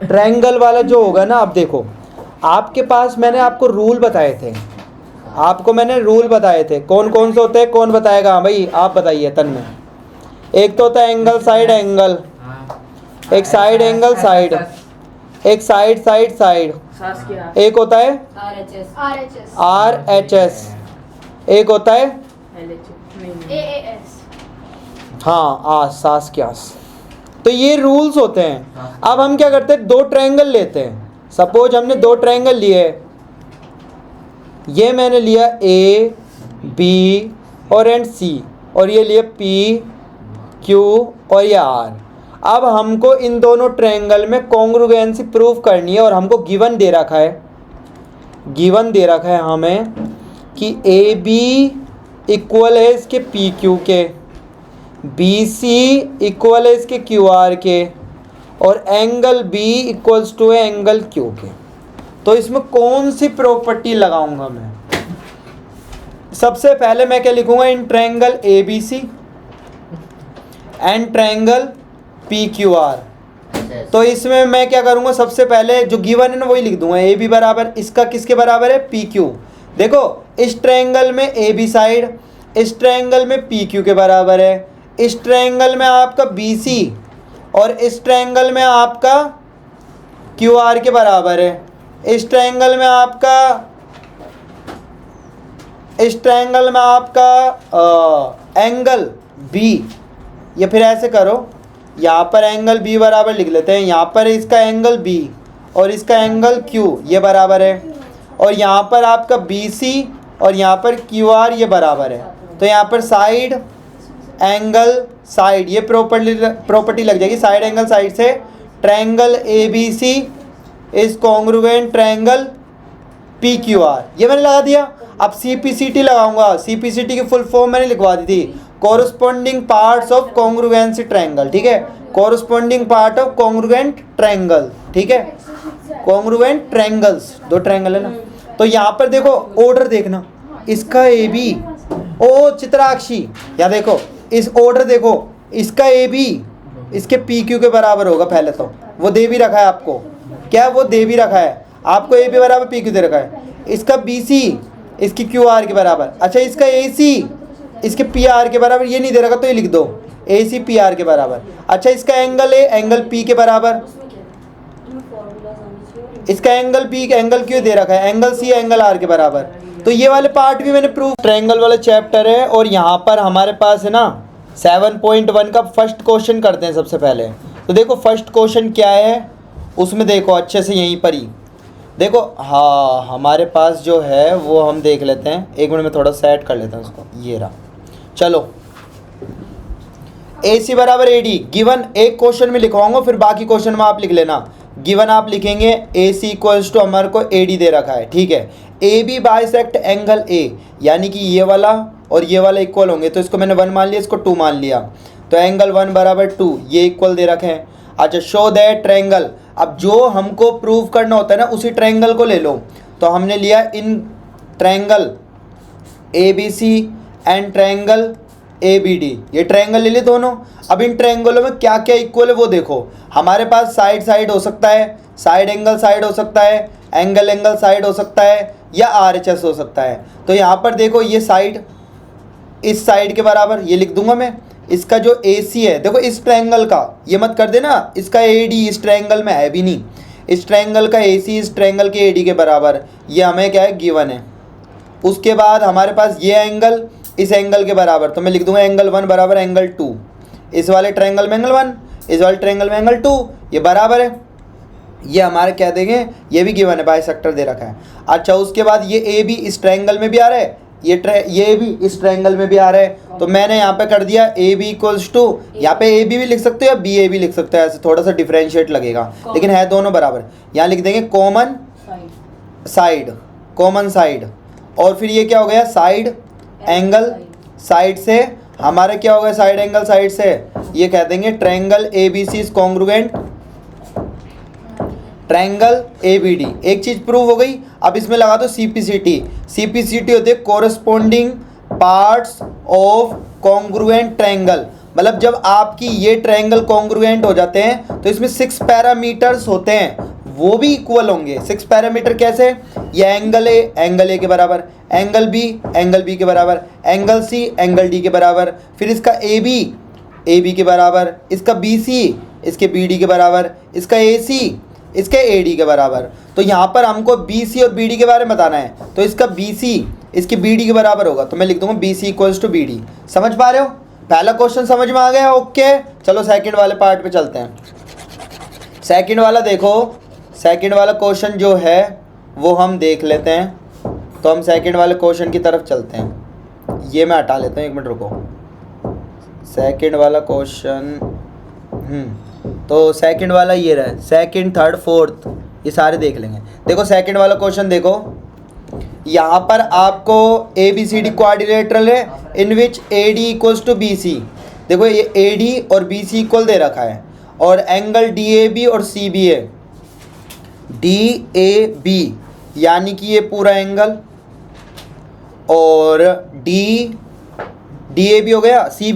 Triangle वाला जो होगा ना, अब देखो आपके पास मैंने आपको रूल बताए थे, मैंने रूल बताए थे। कौन कौन से होते हैं, कौन बताएगा? भाई आप बताइए तन में। एक तो होता है एंगल साइड एंगल, एक साइड एंगल साइड, एक साइड साइड साइड, एक होता है RHS, एक होता है हाँ सास के आस। तो ये रूल्स होते हैं। अब हम क्या करते हैं, दो ट्रायंगल लेते हैं। सपोज हमने दो ट्रायंगल लिए, ये मैंने लिया AB और एंड C, और ये लिए PQ और ये R। अब हमको इन दोनों ट्रायंगल में कॉन्ग्रुएंसी प्रूव करनी है, और हमको गिवन दे रखा है हमें कि AB इक्वल है इसके PQ के, BC इक्वल है इसके QR के, और एंगल B इक्वल्स टू है एंगल Q के। तो इसमें कौन सी प्रॉपर्टी लगाऊंगा मैं? सबसे पहले मैं क्या लिखूंगा, in triangle ABC and triangle PQR। तो इसमें मैं क्या करूंगा, सबसे पहले जो गिवन है ना वही लिख दूंगा। AB बराबर इसका किसके बराबर है, PQ। देखो इस ट्रायंगल में AB साइड इस ट्रायंगल में PQ के बराबर है, इस ट्रायंगल में आपका BC और इस ट्रायंगल में आपका QR के बराबर है, इस ट्रायंगल में आपका एंगल B, या फिर ऐसे करो, यहाँ पर एंगल B बराबर लिख लेते हैं, यहाँ पर इसका एंगल B और इसका एंगल Q ये बराबर है, और यहाँ पर आपका BC और यहाँ पर QR ये बराबर है। तो यहाँ पर साइड एंगल साइड ये प्रॉपर्टी लग जाएगी, साइड एंगल साइड से triangle ABC is congruent triangle PQR, ये मैंने लगा दिया। अब CPCT लगाऊंगा। CPCT की फुल फॉर्म मैंने लिखवा दी थी, corresponding parts of congruency triangle, ठीक है। Corresponding part of congruent triangle, ठीक है। कॉन्ग्रुएंट ट्रायंगल्स, दो ट्रायंगल है ना। तो यहाँ पर देखो ऑर्डर देखना, इसका AB, ओ चित्राक्षी, या देखो इस ऑर्डर देखो, इसका AB इसके PQ के बराबर होगा। पहले तो वो दे भी रखा है आपको, क्या वो दे भी रखा है आपको, AB बराबर PQ दे रखा है। इसका BC इसकी QR के बराबर, अच्छा इसका AC इसके PR के बराबर, ये नहीं दे रखा तो ये लिख दो AC PR के बराबर। अच्छा इसका एंगल A एंगल P के बराबर, इसका एंगल P एंगल Q दे रखा है, एंगल C एंगल R के बराबर। तो ये वाले पार्ट भी मैंने प्रूव, ट्रायंगल वाला चैप्टर है। और यहाँ पर हमारे पास है ना 7.1 का फर्स्ट क्वेश्चन करते हैं सबसे पहले। तो देखो फर्स्ट क्वेश्चन क्या है उसमें, देखो अच्छे से यहीं पर ही देखो, हाँ हमारे पास जो है वो हम देख लेते हैं। एक मिनट में थोड़ा सेट कर लेता हूँ उसको, ये रहा। चलो AC बराबर AD गिवन, एक क्वेश्चन में लिखवाऊंगा फिर बाकी क्वेश्चन में आप लिख लेना। गिवन आप लिखेंगे AC इक्वल्स टू हमारे को AD दे रखा है, ठीक है। AB बाइसेक्ट एंगल A, यानी कि ये वाला और ये वाला इक्वल होंगे, तो इसको मैंने 1 मान लिया, इसको 2 मान लिया, तो एंगल 1 बराबर 2 ये इक्वल दे रखे हैं। अच्छा शो दैट ट्रायंगल, अब जो हमको प्रूव करना होता है ना उसी ट्रायंगल को ले लो। तो हमने लिया in triangle ABC and triangle ABD, ये ट्रायंगल ले लिए दोनों। अब इन ट्रायंगलों में क्या क्या इक्वल है वो देखो। हमारे पास साइड साइड हो सकता है, साइड एंगल साइड हो सकता है, एंगल एंगल साइड हो सकता है, या RHS हो सकता है। तो यहाँ पर देखो ये साइड इस साइड के बराबर, ये लिख दूंगा मैं। इसका जो AC है देखो इस ट्रायंगल का, ये मत कर देना इसका AD इस ट्रायंगल में है भी नहीं, इस ट्रायंगल का AC इस ट्रायंगल के AD के बराबर, ये हमें क्या है गिवन है। उसके बाद हमारे पास ये एंगल इस एंगल के बराबर, तो मैं लिख दूंगा एंगल 1 बराबर एंगल 2, इस वाले ट्रायंगल में एंगल 1 इस वाले ट्रायंगल में एंगल 2, ये बराबर है। ये हमारे क्या देंगे, ये भी गिवन है, बाइसेक्टर दे रखा है। अच्छा उसके बाद ये AB इस ट्रायंगल में भी आ रहा है, ये भी इस ट्रायंगल में भी आ रहा है। तो मैंने यहाँ पे कर दिया AB इक्वल्स टू, यहाँ पे AB भी लिख सकते हो या BA भी लिख सकते हो, ऐसे थोड़ा सा डिफरेंशिएट लगेगा लेकिन है दोनों बराबर। यहाँ लिख देंगे कॉमन साइड, और फिर ये क्या हो गया साइड एंगल साइड से, हमारे क्या हो गया साइड एंगल साइड से, ये कह देंगे triangle ABC is congruent triangle ABD। एक चीज प्रूव हो गई। अब इसमें लगा दो CPCT होते हैं corresponding parts of congruent triangle. मतलब जब आपकी ये ट्रायंगल कॉन्ग्रुएंट हो जाते हैं तो इसमें 6 पैरामीटर्स होते हैं, वो भी इक्वल होंगे। 6 पैरामीटर कैसे? ये एंगल ए के बराबर, एंगल बी के बराबर, एंगल सी एंगल डी के बराबर, फिर इसका ए बी के बराबर, इसका बी सी इसके बी डी के बराबर, इसका ए सी इसके ए डी के बराबर। तो यहाँ पर हमको बी सी और बी डी के बारे में बताना है, तो इसका बी सी इसकी बी डी के बराबर होगा, तो मैं लिख दूंगा B C equals to B D. समझ पा रहे हो? पहला क्वेश्चन समझ में आ गया? ओके, चलो सेकंड वाले पार्ट पे चलते हैं। सेकंड वाला देखो, सेकंड वाला क्वेश्चन जो है वो हम देख लेते हैं। तो हम सेकंड वाले क्वेश्चन की तरफ चलते हैं। ये मैं हटा लेता हूँ, 1 मिनट रुको। सेकंड वाला क्वेश्चन तो सेकंड वाला ये रहा, सेकंड थर्ड फोर्थ ये सारे देख लेंगे। देखो सेकंड वाला क्वेश्चन देखो, यहाँ पर आपको A B C D quadrilateral है in which A D equals to B C. देखो ये ए डी और बी सी इक्वल दे रखा है, और एंगल डी ए बी और सी बी है। डी ए बी यानी कि ये पूरा एंगल, और डी ए बी हो गया, सी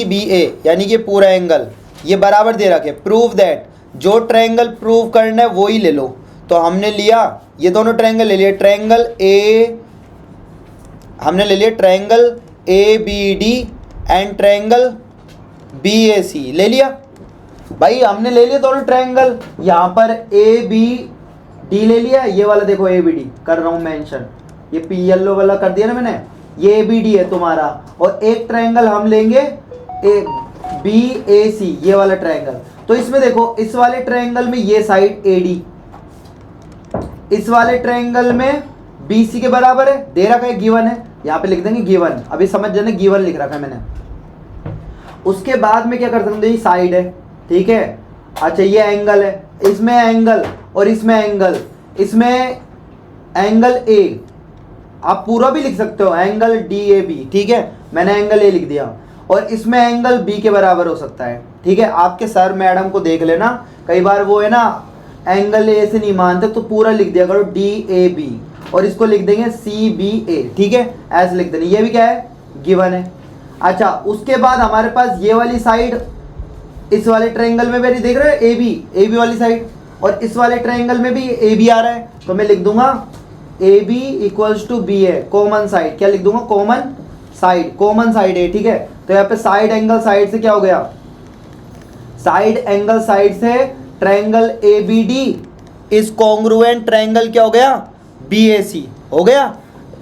बी ए यानी कि पूरा एंगल, ये बराबर दे रखे। प्रूव दैट, जो ट्रायंगल प्रूव करना है वो ही ले लो। तो हमने लिया ये दोनों ट्रायंगल ले लिए, triangle A B D and triangle B A C ले लिया। भाई हमने ले लिया दोनों ट्रायंगल, यहाँ पर ए बी डी ले लिया, ये वाला देखो ए बी डी कर रहा हूँ मेंशन, ये पी येलो वाला कर दिया ना मैंने, ये ए बी डी है तुम्हारा। और एक ट्रायंगल हम लेंगे ए बी ए सी, ये वाला ट्रायंगल। तो इसमें देखो, इस वाले ट्रायंगल में ये साइड ए डी, इस वाले ट्रायंगल में बी सी के बराबर है, दे रखा है, गिवन है, यहाँ पे लिख देंगे गिवन। अभी समझ जाने, गिवन लिख रखा है मैंने। उसके बाद में क्या कर सकते हैं, ये साइड है, ठीक है। अच्छा ये एंगल है, इसमें एंगल और इसमें एंगल, इसमें एंगल ए, आप पूरा भी लिख सकते हो, एंगल डी ए बी, ठीक है, मैंने एंगल ए लिख दिया। और इसमें एंगल बी के बराबर हो सकता है, ठीक है। आपके सर मैडम को देख लेना, कई बार वो है ना एंगल ए से नहीं मानते, तो पूरा लिख दिया करो डी ए बी, और इसको लिख देंगे सी बी ए, ठीक है, ऐसे लिख देंगे। ये भी क्या है, गिवन है। अच्छा उसके बाद हमारे पास ये वाली साइड, इस वाले ट्रायंगल में भी देख रहे हो ए बी वाली साइड, और इस वाले ट्रायंगल में भी ए बी आ रहा है, तो मैं लिख दूंगा A B equals to B है, कॉमन साइड। क्या लिख दूंगा, कॉमन साइड है, ठीक है। तो यहाँ पे साइड एंगल साइड से क्या हो गया, साइड एंगल साइड से ट्रायंगल ए बी डी इस कॉन्ग्रुएंट ट्रायंगल क्या हो गया, बी ए सी हो गया।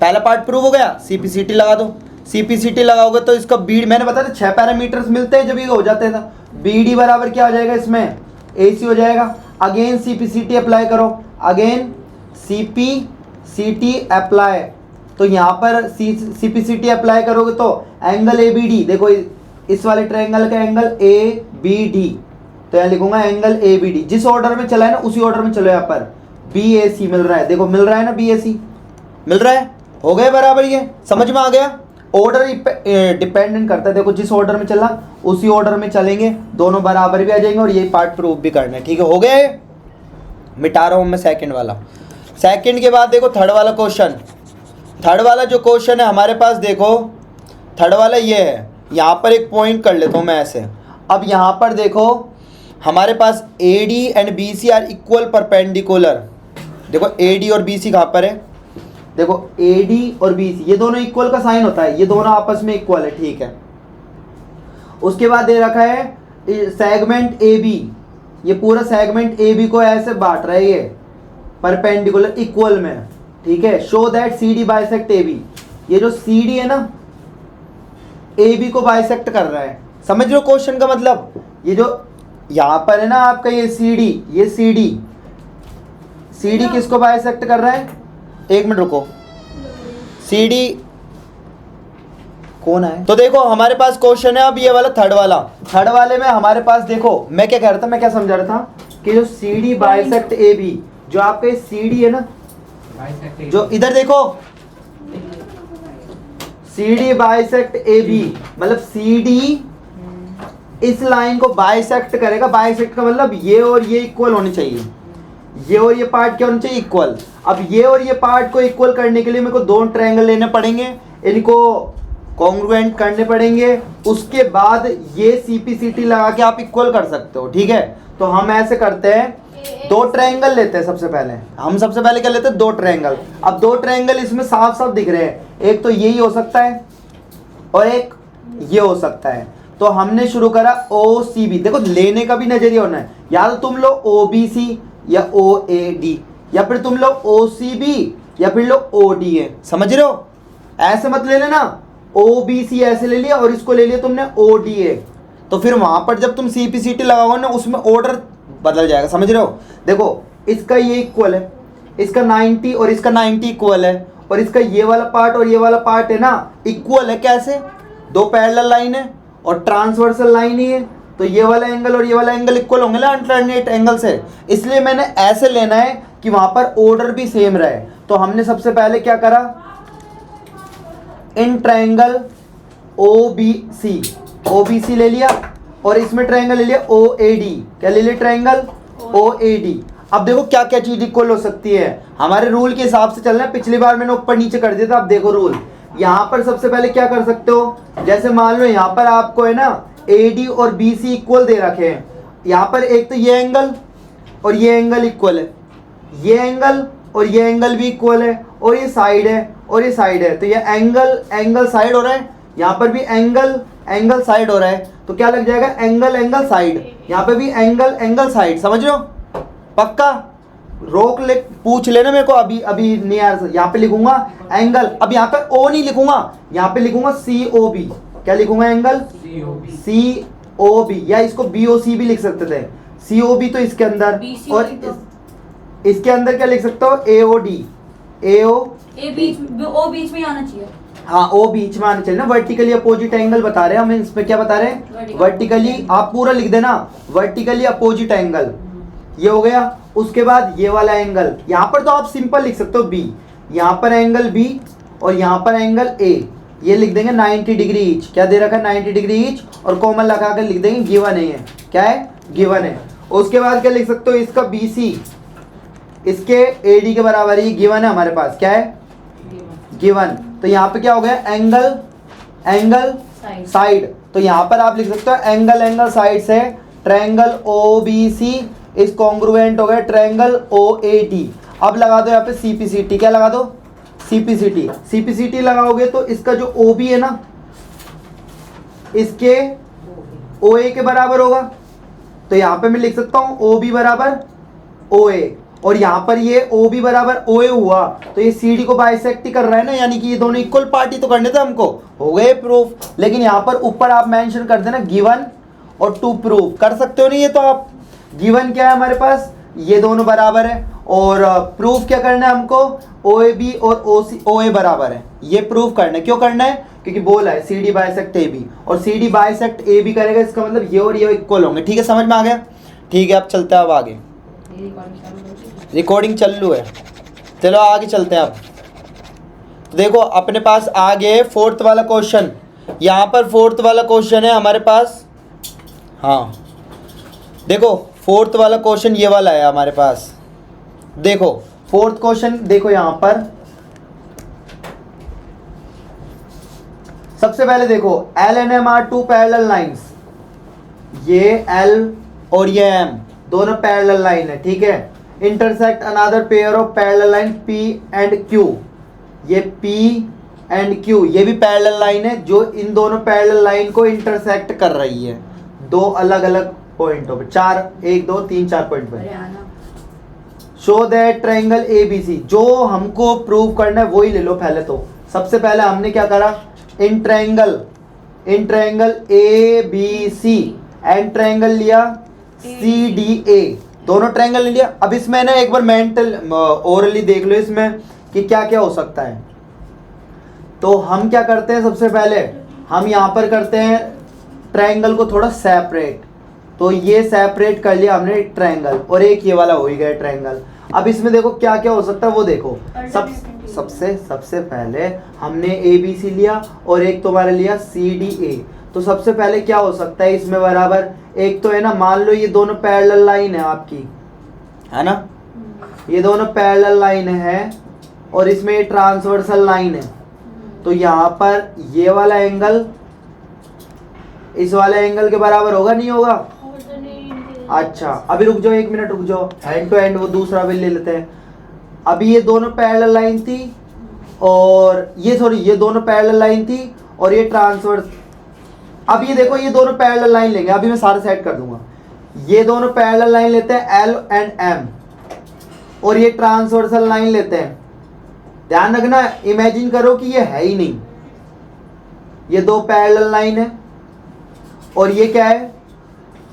पहला पार्ट प्रूव हो गया। सीपीसीटी लगा दो, सीपीसीटी लगाओगे तो इसका बी, मैंने बताया 6 पैरामीटर्स मिलते हैं जब ये हो जाते हैं। बी डी बराबर क्या हो जाएगा, इसमें ए सी हो जाएगा। अगेन सीपीसीटी अप्लाई करो, अगेन सीपीसीटी अप्लाई। तो यहाँ पर सीपीसीटी अप्लाई करोगे तो एंगल ए बी डी, देखो इस वाले ट्रायंगल का एंगल ए बी डी, तो यहाँ लिखूंगा एंगल ए बी डी। जिस ऑर्डर में चला है ना उसी ऑर्डर में चलो। यहाँ पर बी ए सी मिल रहा है, देखो मिल रहा है ना, बी ए सी मिल रहा है, हो गए बराबर। ये समझ में आ गया। ऑर्डर डिपेंडेंट करता है, देखो जिस ऑर्डर में चला उसी ऑर्डर में चलेंगे, दोनों बराबर भी आ जाएंगे, और यही पार्ट प्रूव भी करना है, ठीक है। हो गया, मिटा रहा हूँ मैं सेकंड वाला। सेकंड के बाद देखो थर्ड वाला क्वेश्चन। थर्ड वाला जो क्वेश्चन है हमारे पास, देखो थर्ड वाला ये है, यहाँ पर एक पॉइंट कर लेता हूँ मैं ऐसे। अब यहाँ पर देखो हमारे पास A D and B C are equal perpendicular. देखो ए डी और बी सी कहाँ पर है, देखो ए डी और बी सी ये दोनों इक्वल का साइन होता है, ये दोनों आपस में इक्वल है, ठीक है। उसके बाद दे रखा है सेगमेंट ए बी, ये पूरा सेगमेंट ए बी को ऐसे बांट रहा है, ये परपेंडिकुलर इक्वल में, ठीक है। Show that C D bisect A B, ये जो सी डी है ना ए बी को बाइसेक्ट कर रहा है। समझ लो क्वेश्चन का मतलब, ये जो यहाँ पर है ना आपका ये सी डी किसको बाइसेक्ट कर रहा है, एक मिनट रुको, सी डी कौन है। तो देखो हमारे पास क्वेश्चन है अब ये वाला थर्ड वाले में हमारे पास, देखो मैं क्या कह रहा था, मैं क्या समझा रहा था कि जो C D bisect A B, जो आपका सी डी है ना, जो इधर देखो C D bisect A B, मतलब सी डी इस लाइन को बाइसेक्ट करेगा। बाइसेक्ट का मतलब ये और ये इक्वल होने चाहिए, ये और ये पार्ट क्या होना चाहिए, इक्वल। अब ये और ये पार्ट को इक्वल करने के लिए मेरे को 2 ट्रायंगल लेने पड़ेंगे, इनको कॉन्ग्रुएंट करने पड़ेंगे, उसके बाद ये CPCT लगा के आप इक्वल कर सकते हो, ठीक है। तो हम ऐसे करते हैं, दो ट्रायंगल लेते हैं। सबसे पहले क्या लेते हैं, दो ट्रायंगल। अब दो ट्रायंगल इसमें साफ साफ दिख रहे हैं, एक तो यही हो सकता है और एक ये हो सकता है। तो हमने शुरू करा OCB। देखो लेने का भी नजरिया होना है, या तो तुम लो OBC या OAD, या फिर तुम लो OCB या फिर लो ODA। समझ रहे हो, ऐसे मत ले लेना OBC ऐसे ले लिया और इसको ले लिया तुमने ODA, तो फिर वहां पर जब तुम CPCT लगाओगे ना उसमें ऑर्डर बदल जाएगा। समझ रहे हो, देखो इसका ये इक्वल है, इसका 90 और इसका 90 इक्वल है, और इसका ये वाला पार्ट और ये वाला पार्ट है ना इक्वल है। कैसे, दो पैरेलल लाइन है और ट्रांसवर्सल लाइन ही है, तो ये वाला एंगल और ये वाला एंगल इक्वल होंगे ना अल्टरनेट एंगल से। इसलिए मैंने ऐसे लेना है कि वहां पर ऑर्डर भी सेम रहे। तो हमने सबसे पहले क्या करा, इन ट्रायंगल OBC ले लिया और इसमें ट्रायंगल ले लिया OAD। क्या ले लिया, ट्रायंगल OAD। अब देखो क्या क्या चीज इक्वल हो सकती है, हमारे रूल के हिसाब से चलना है। पिछली बार मैंने ऊपर नीचे कर दिया था, अब देखो रूल। यहाँ पर सबसे पहले क्या कर सकते हो, जैसे मान लो यहाँ पर आपको है ना AD और BC इक्वल दे रखे हैं। यहाँ पर एक तो ये एंगल और ये एंगल इक्वल है, ये एंगल और ये एंगल भी इक्वल है, और ये साइड है और ये साइड है, तो ये एंगल साइड हो रहा है। यहाँ पर भी एंगल साइड हो रहा है, तो क्या लग जाएगा, एंगल साइड। यहाँ पे भी एंगल साइड। समझ रहे हो, पक्का रोक ले, पूछ लेना मेरे को, अभी नहीं यार। यहाँ पे लिखूंगा एंगल, अब यहाँ पे O नहीं लिखूंगा, यहाँ पे लिखूंगा COB। क्या लिखूंगा, एंगल COB, या इसको BOC भी लिख सकते थे। COB तो इसके अंदर, और इसके अंदर क्या लिख सकते हो, AOD। O बीच में आना चाहिए। हाँ, O बीच में आना चाहिए ना। वर्टिकली अपोजिट एंगल बता रहे हैं हम, इसमें क्या बता रहे हैं, वर्टिकली। आप पूरा लिख देना, वर्टिकली अपोजिट एंगल, ये हो गया। उसके बाद ये वाला एंगल, यहाँ पर तो आप सिंपल लिख सकते हो B, यहाँ पर एंगल B और यहाँ पर एंगल A, ये लिख देंगे 90 डिग्री ईच। क्या दे रखा है, 90 डिग्री ईच, और कॉमन लगा कर लिख देंगे गिवन है। क्या है, गिवन है। उसके बाद क्या लिख सकते हो, इसका BC इसके AD के बराबर, ये गिवन है हमारे पास। क्या है, गिवन। तो यहाँ पे क्या हो गया, एंगल साइड। तो यहाँ पर आप लिख सकते हो एंगल साइड से ट्रायंगल OBC इस कॉन्ग्रुएंट हो गया ट्रायंगल OAD। अब लगा दो यहाँ पे CPCT। क्या लगा दो, CPCT लगाओगे तो इसका जो OB है ना इसके OA के बराबर होगा। तो यहाँ पे मैं लिख सकता हूँ OB बराबर OA, और यहाँ पर ये OB बराबर OA हुआ, तो ये CD को बाइसेक्ट ही कर रहा है ना, यानी कि ये दोनों इक्वल पार्टी तो करने थे हमको, हो गए प्रूफ। लेकिन यहाँ पर ऊपर आप मेंशन कर देना गिवन और टू प्रूफ, कर सकते हो नहीं ये तो आप। गिवन क्या है हमारे पास, ये दोनों बराबर है, और प्रूफ क्या करना है हमको, OAB और OA बराबर है, ये प्रूफ करना है। क्यों करना है, क्योंकि बोला है CD बाइसेक्ट AB, और CD बाइसेक्ट AB करेगा, इसका मतलब ये और ये इक्वल होंगे। ठीक है, समझ में आ गया। ठीक है, अब चलते हैं अब आगे, रिकॉर्डिंग चालू है। चलो आगे चलते हैं अब। तो देखो अपने पास आगे फोर्थ वाला क्वेश्चन, यहाँ पर फोर्थ वाला क्वेश्चन है हमारे पास। हाँ देखो फोर्थ वाला क्वेश्चन ये वाला है हमारे पास। देखो फोर्थ क्वेश्चन, देखो यहाँ पर सबसे पहले देखो L and M are two parallel lines। ये L और ये M दोनों पैरेलल लाइन है, ठीक है। Intersect another pair of parallel line P and Q। ये P and Q ये भी पैरेलल लाइन है जो इन दोनों पैरेलल लाइन को इंटरसेक्ट कर रही है दो अलग अलग पॉइंटों पे, 1 2 3 4 पॉइंट पे। शो दैट ट्रायंगल ABC, जो हमको प्रूव करना है वही ले लो पहले। तो सबसे पहले हमने क्या करा, in triangle ABC and triangle लिया CDA, दोनों ट्रायंगल ले लिया। अब इसमें ना एक बार मेंटल ओरली देख लो इसमें कि क्या क्या हो सकता है। तो हम क्या करते हैं, सबसे पहले हम यहाँ पर करते हैं ट्रायंगल को थोड़ा सेपरेट। तो ये सेपरेट कर लिया हमने ट्रायंगल, और एक ये वाला हो ही गया ट्रायंगल। अब इसमें देखो क्या क्या हो सकता है वो देखो। सबसे पहले हमने ABC लिया और एक तुम्हारा लिया CDA। तो सबसे पहले क्या हो सकता है इसमें बराबर, एक तो है ना, मान लो ये दोनों पैरेलल लाइन है आपकी, है ना, ये दोनों पैरेलल लाइन है और इसमें ये ट्रांसवर्सल लाइन है। तो यहाँ पर ये वाला एंगल इस वाले एंगल के बराबर होगा, नहीं होगा? अच्छा अभी रुक जाओ, 1 मिनट रुक जाओ, हैंड टू हैंड वो दूसरा भी ले लेते हैं। अभी ये दोनों पैरेलल लाइन थी और ये दोनों पैरेलल लाइन थी और ये ट्रांसवर्स। अब ये देखो ये दोनों पैरेलल लाइन लेंगे, अभी मैं सारे सेट कर दूंगा। ये दोनों पैरेलल लाइन लेते हैं L एंड M और ये ट्रांसवर्सल लाइन लेते हैं। ध्यान रखना, इमेजिन करो कि ये है ही नहीं, ये दो पैरेलल लाइन है और ये क्या है?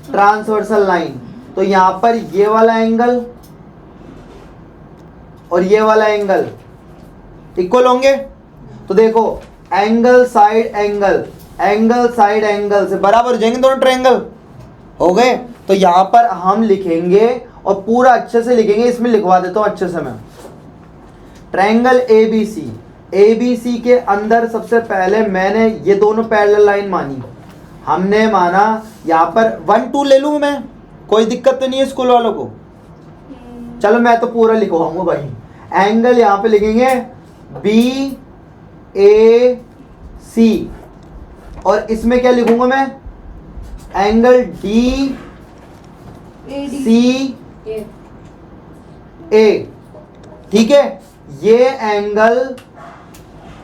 Transversal line. तो यहां पर ये वाला एंगल और ये वाला एंगल इक्वल होंगे। तो देखो angle side angle, angle side angle से बराबर हो जाएंगे दोनों ट्रायंगल, हो गए। तो यहां पर हम लिखेंगे और पूरा अच्छे से लिखेंगे, इसमें लिखवा देता हूं अच्छे से मैं। ट्रायंगल ABC, ABC के अंदर सबसे पहले मैंने ये दोनों पैरेलल लाइन मानी, हमने माना यहाँ पर 1 2 ले लूँ मैं, कोई दिक्कत तो नहीं है स्कूल वालों को? चलो मैं तो पूरा लिखवाऊंगा भाई। एंगल यहाँ पे लिखेंगे BAC और इसमें क्या लिखूंगा मैं? एंगल DCA, ठीक है। ये एंगल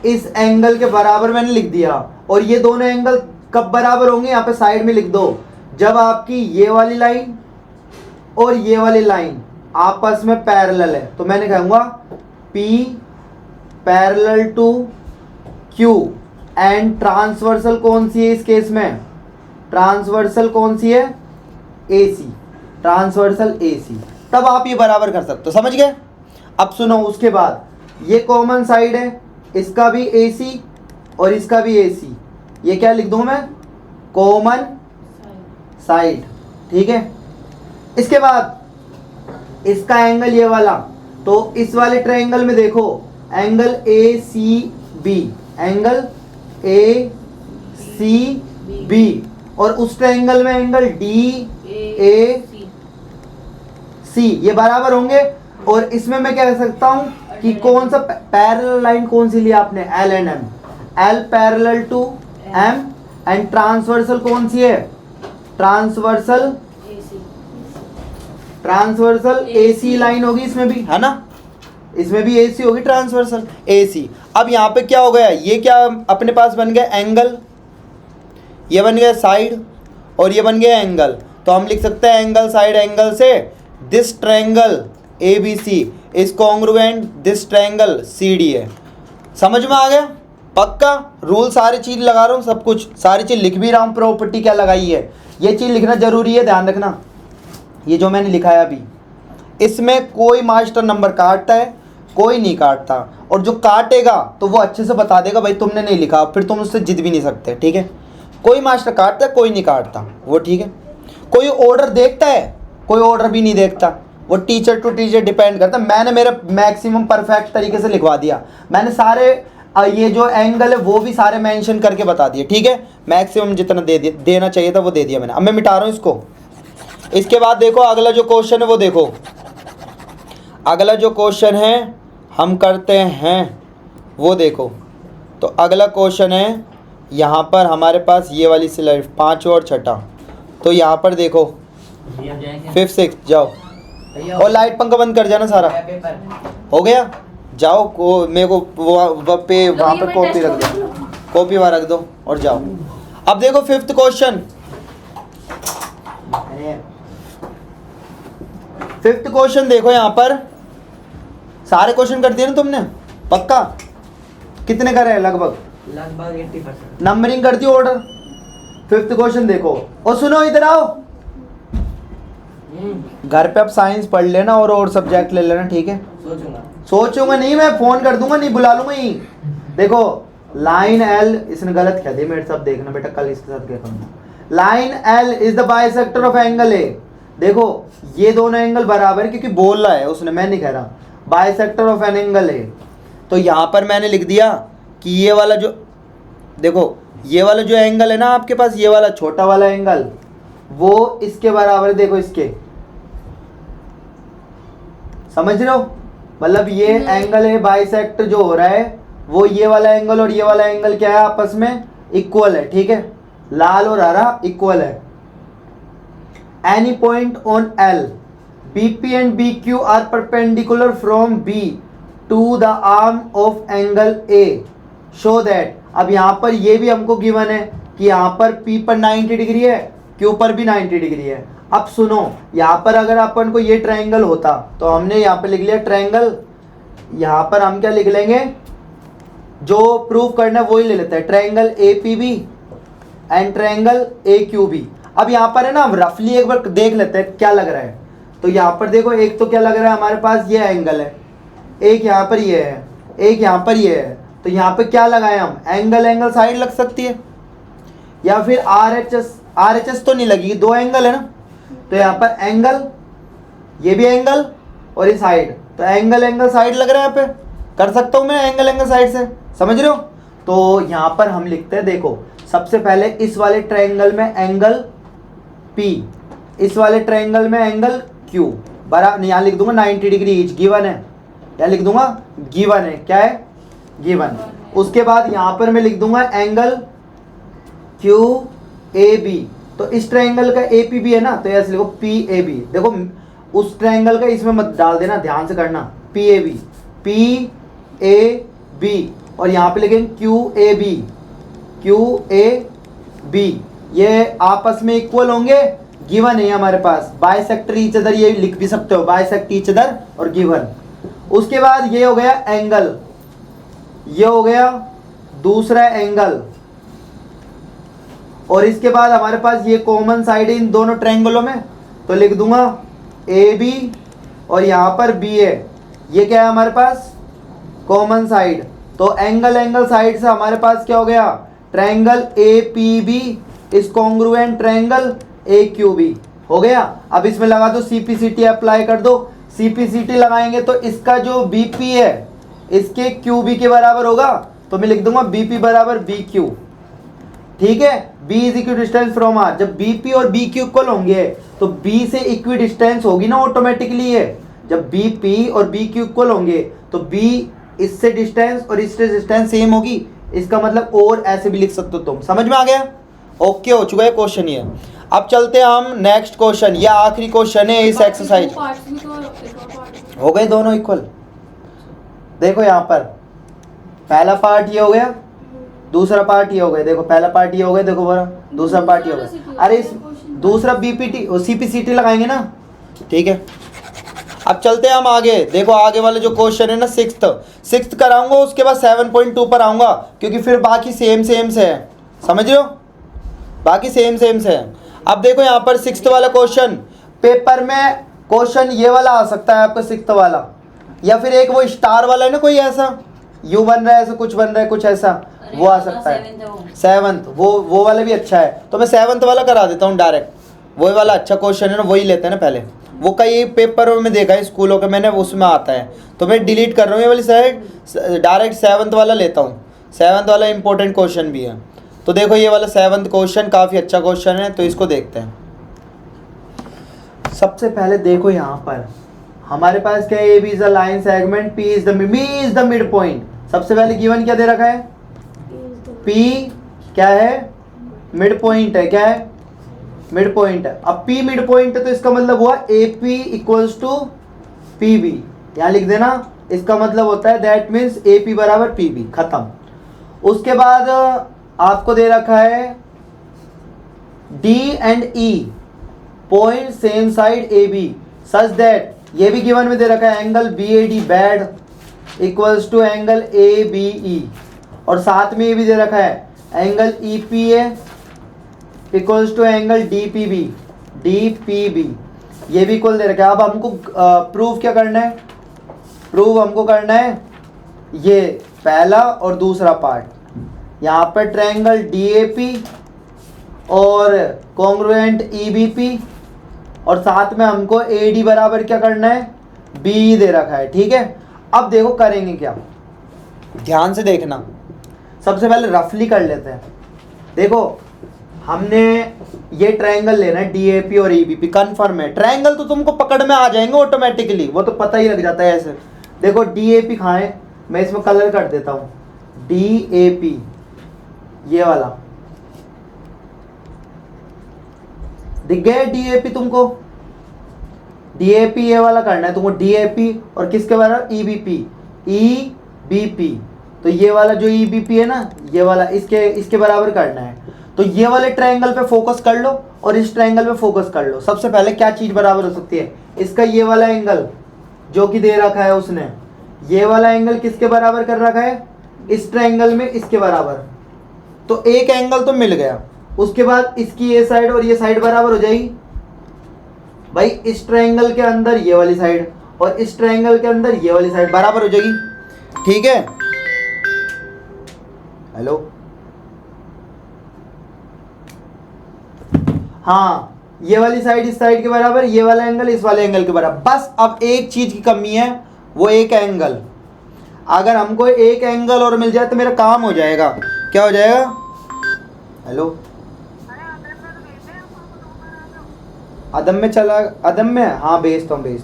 इस एंगल के बराबर मैंने लिख दिया और ये दोनों एंगल कब बराबर होंगे? यहाँ पे साइड में लिख दो, जब आपकी ये वाली लाइन और ये वाली लाइन आपस में पैरेलल है। तो मैंने कहूंगा P parallel to Q and transversal कौन सी है इस केस में? ट्रांसवर्सल कौन सी है? AC, transversal AC। तब आप ये बराबर कर सकते हो, समझ गए? अब सुनो, उसके बाद ये कॉमन साइड है, इसका भी AC और इसका भी AC, ये क्या लिख दूं मैं? कॉमन साइड, ठीक है। इसके बाद इसका एंगल ये वाला, तो इस वाले ट्रायंगल में देखो एंगल ACB, एंगल ACB और उस ट्रायंगल में एंगल DAC, ये बराबर होंगे। और इसमें मैं क्या कह सकता हूं कि कौन सा पैरेलल लाइन कौन सी लिया आपने? L and M, L parallel to M and transversal कौन सी है? ट्रांसवर्सल AC लाइन होगी इसमें भी, है ना? इसमें भी AC होगी, ट्रांसवर्सल AC। अब यहाँ पे क्या हो गया? ये क्या अपने पास बन गया? एंगल, ये बन गया साइड और ये बन गया एंगल। तो हम लिख सकते हैं एंगल साइड एंगल से this triangle ABC is congruent this triangle CD है। समझ में आ गया? पक्का? रूल सारी चीज लगा रहा हूँ, सब कुछ सारी चीज लिख भी रहा हूँ, प्रॉपर्टी क्या लगाई है ये चीज लिखना जरूरी है, ध्यान रखना। ये जो मैंने लिखा है अभी, इसमें कोई मास्टर नंबर काटता है, कोई नहीं काटता, और जो काटेगा तो वो अच्छे से बता देगा भाई तुमने नहीं लिखा, फिर तुम उससे जिद भी नहीं सकते, ठीक है। कोई मास्टर काटता है, कोई नहीं काटता, वो ठीक है। कोई ऑर्डर देखता है, कोई ऑर्डर भी नहीं देखता, वो टीचर टू टीचर डिपेंड करता है। मैंने मेरा मैक्सिमम परफेक्ट तरीके से लिखवा दिया, मैंने सारे ये जो एंगल है वो भी सारे मेंशन करके बता दिए, ठीक है। मैक्सिमम जितना देना चाहिए था वो दे दिया मैंने। अब मैं मिटा रहा हूँ इसको। इसके बाद देखो अगला जो क्वेश्चन है वो देखो, अगला जो क्वेश्चन है हम करते हैं वो देखो। तो अगला क्वेश्चन है यहाँ पर हमारे पास ये वाली स्लाइड 5 और 6। तो यहाँ पर देखो 5th 6th जाओ और लाइट पंखा बंद कर जाना सारा, हो गया? जाओ को मेरे को वहाँ पर कॉपी रख दो, कॉपी वहाँ रख दो और जाओ। अब देखो 5th क्वेश्चन, 5th क्वेश्चन देखो। यहाँ पर सारे क्वेश्चन कर दिए ना तुमने? पक्का? कितने करे हैं? लगभग 80%। नंबरिंग कर दी ऑर्डर। 5th क्वेश्चन देखो और सुनो, इधर आओ। घर पे अब साइंस पढ़ लेना और सब्जेक्ट ले लेना, ठीक है? सोचूंगा नहीं, मैं फोन कर दूंगा, नहीं बुला लूंगा ही। देखो लाइन L, इसने गलत कह दिया मेरे साथ, देखना बेटा कल इसके साथ क्या करूंगा। Line L is the bisector of angle A। देखो ये दोनों एंगल बराबर है, क्योंकि बोल रहा है उसने, मैं नहीं कह रहा। Bisector of an angle A। तो यहाँ पर मैंने लिख दिया कि ये वाला जो देखो, ये वाला जो एंगल है ना आपके पास, ये वाला छोटा वाला एंगल, वो इसके बराबर है। देखो इसके, समझ रहे हो? मतलब ये एंगल है बाइसेक्ट जो हो रहा है वो ये वाला एंगल और ये वाला एंगल क्या है, आपस में इक्वल है, ठीक है, लाल और हरा इक्वल है। Any point on L BP and BQ are perpendicular from B to the arm of angle A show that। अब यहाँ पर ये भी हमको गिवन है कि यहाँ पर P पर 90 डिग्री है, Q पर भी 90 डिग्री है। अब सुनो, यहाँ पर अगर अपन को ये ट्रायंगल होता तो हमने यहाँ पर लिख लिया ट्रायंगल, यहाँ पर हम क्या लिख लेंगे, जो प्रूव करना है वही ले लेते हैं, triangle APB and triangle AQB। अब यहाँ पर है ना, हम रफली एक बार देख लेते हैं क्या लग रहा है। तो यहाँ पर देखो, एक तो क्या लग रहा है हमारे पास, ये एंगल है, एक यहाँ पर ये है, एक यहाँ पर ये है। तो यहाँ पे क्या लगाए हम, एंगल साइड लग सकती है, या फिर RHS तो नहीं लगेगी, दो एंगल है ना। तो यहाँ पर एंगल, ये भी एंगल और ये साइड, तो एंगल साइड लग रहा है। यहाँ पे कर सकता हूँ मैं एंगल साइड से, समझ रहे हो। तो यहाँ पर हम लिखते हैं, देखो सबसे पहले इस वाले ट्रायंगल में एंगल P, इस वाले ट्रायंगल में एंगल Q बराबर, यहाँ लिख दूंगा 90 डिग्री ईच, गिवन है, यहाँ लिख दूंगा गिवन है, क्या है गिवन। उसके बाद यहाँ पर मैं लिख दूंगा एंगल QAB। तो इस ट्रायंगल का APB है ना, तो ऐसे लिखो PAB। देखो उस ट्रायंगल का इसमें मत डाल देना, ध्यान से करना, PAB और यहाँ पे लिखेंगे QAB, ये आपस में इक्वल होंगे, गिवन है हमारे पास, बाइसेक्टर ईच अदर, ये लिख भी सकते हो बाइसेक्ट ईच अदर और गिवन। उसके बाद ये हो गया एंगल, ये हो गया दूसरा एंगल, और इसके बाद हमारे पास ये कॉमन साइड है इन दोनों ट्रायंगलों में, तो लिख दूंगा AB और यहाँ पर BA, ये क्या है हमारे पास कॉमन साइड। तो एंगल साइड से हमारे पास क्या हो गया, triangle APB is congruent triangle AQB हो गया। अब इसमें लगा दो CPCT, अप्लाई कर दो। CPCT लगाएंगे तो इसका जो BP है इसके QB के बराबर होगा, तो मैं लिख दूंगा BP बराबर BQ, ठीक है। B is equi distance from R, जब BP और BQ इक्वल होंगे तो B से इक्वी डिस्टेंस होगी ना ऑटोमेटिकली है। जब BP और BQ इक्वल होंगे तो B इससे डिस्टेंस और इससे डिस्टेंस सेम होगी, इसका मतलब और ऐसे भी लिख सकते हो तुम, समझ में आ गया। ओके हो चुका है क्वेश्चन ये। अब चलते हैं हम नेक्स्ट क्वेश्चन, ये आखिरी क्वेश्चन है इस एक्सरसाइज। हो गए दोनों इक्वल, देखो यहाँ पर पहला पार्ट ये हो गया, दूसरा पार्ट ये हो गया, देखो पहला पार्ट ये हो गया, देखो बड़ा दूसरा पार्ट ये हो गया। अरे इस दूसरा BPT और CPCT लगाएंगे ना, ठीक है। अब चलते हैं हम आगे, देखो आगे वाले जो क्वेश्चन है ना, सिक्स्थ कराऊंगा, उसके बाद 7.2 पर आऊंगा, क्योंकि फिर बाकी सेम से है, समझ रहे हो, बाकी सेम से है। अब देखो यहाँ पर 6th वाला क्वेश्चन, पेपर में क्वेश्चन ये वाला आ सकता है आपका 6th वाला, या फिर एक वो स्टार वाला है ना, कोई ऐसा यू बन रहा है, ऐसा कुछ बन रहा है, कुछ ऐसा, वो आ सकता है 7th, वो वाला भी अच्छा है। तो मैं 7th वाला करा देता हूँ डायरेक्ट, वही वाला अच्छा क्वेश्चन है ना, वही लेते हैं ना पहले, वो कई पेपर में देखा है स्कूलों के मैंने, उसमें आता है, तो मैं डिलीट कर रहा हूँ ये वाली साइड, डायरेक्ट 7th वाला लेता हूँ। 7th वाला इंपॉर्टेंट क्वेश्चन भी है। तो देखो ये वाला 7th क्वेश्चन काफ़ी अच्छा क्वेश्चन है, तो इसको देखते हैं। सबसे पहले देखो यहाँ पर हमारे पास क्या है, AB is the line segment, B is the mid point. सबसे पहले गिवन क्या दे रखा है, P क्या है, मिड पॉइंट है, क्या है मिड पॉइंट है। अब P मिड पॉइंट है तो इसका मतलब हुआ AP इक्वल्स टू PB, यहाँ लिख देना, इसका मतलब होता है दैट मीन्स AP बराबर PB, खत्म। उसके बाद आपको दे रखा है D and E point same side AB such that, ये भी गिवन में दे रखा है angle BAD bad equals to angle ABE, और साथ में ये भी दे रखा है angle EPA equals to angle DPB, ये भी इक्वल दे रखा है। अब हमको प्रूव क्या करना है, प्रूव हमको करना है ये पहला और दूसरा पार्ट, यहाँ पर ट्रायंगल DAP और कॉन्ग्रुएंट EBP, और साथ में हमको AD बराबर क्या करना है, BE दे रखा है, ठीक है। अब देखो करेंगे क्या, ध्यान से देखना। सबसे पहले रफली कर लेते हैं। देखो हमने ये ट्रायंगल लेना है DAP और EBP, कन्फर्म है। ट्रायंगल तो तुमको पकड़ में आ जाएंगे ऑटोमेटिकली, वो तो पता ही लग जाता है ऐसे। देखो DAP कहाँ है, मैं इसमें कलर कर देता हूँ, DAP, ये वाला दिख गया DAP तुमको? DAP ये वाला करना है तुमको, DAP और किसके बराबर? EBP। तो ये वाला जो EBP है ना, ये वाला इसके बराबर करना है। तो ये वाले ट्रायंगल पे फोकस कर लो और इस ट्रायंगल पे फोकस कर लो। सबसे पहले क्या चीज बराबर हो सकती है? इसका ये वाला एंगल जो कि दे रखा है उसने, ये वाला एंगल किसके बराबर कर रखा है? इस ट्रायंगल में इसके बराबर। तो एक एंगल तो मिल गया। उसके बाद इसकी ये साइड और ये साइड बराबर हो जाएगी भाई। इस ट्रायंगल के अंदर ये वाली साइड और इस ट्रायंगल के अंदर ये वाली साइड बराबर हो जाएगी। ठीक है, हेलो, हाँ, ये वाली साइड इस साइड के बराबर, ये वाला एंगल इस वाले एंगल के बराबर। बस अब एक चीज की कमी है, वो एक एंगल। अगर हमको एक एंगल और मिल जाए तो मेरा काम हो जाएगा। क्या हो जाएगा? हेलो, अदम में चला, अदम में, हाँ भेजता हूँ।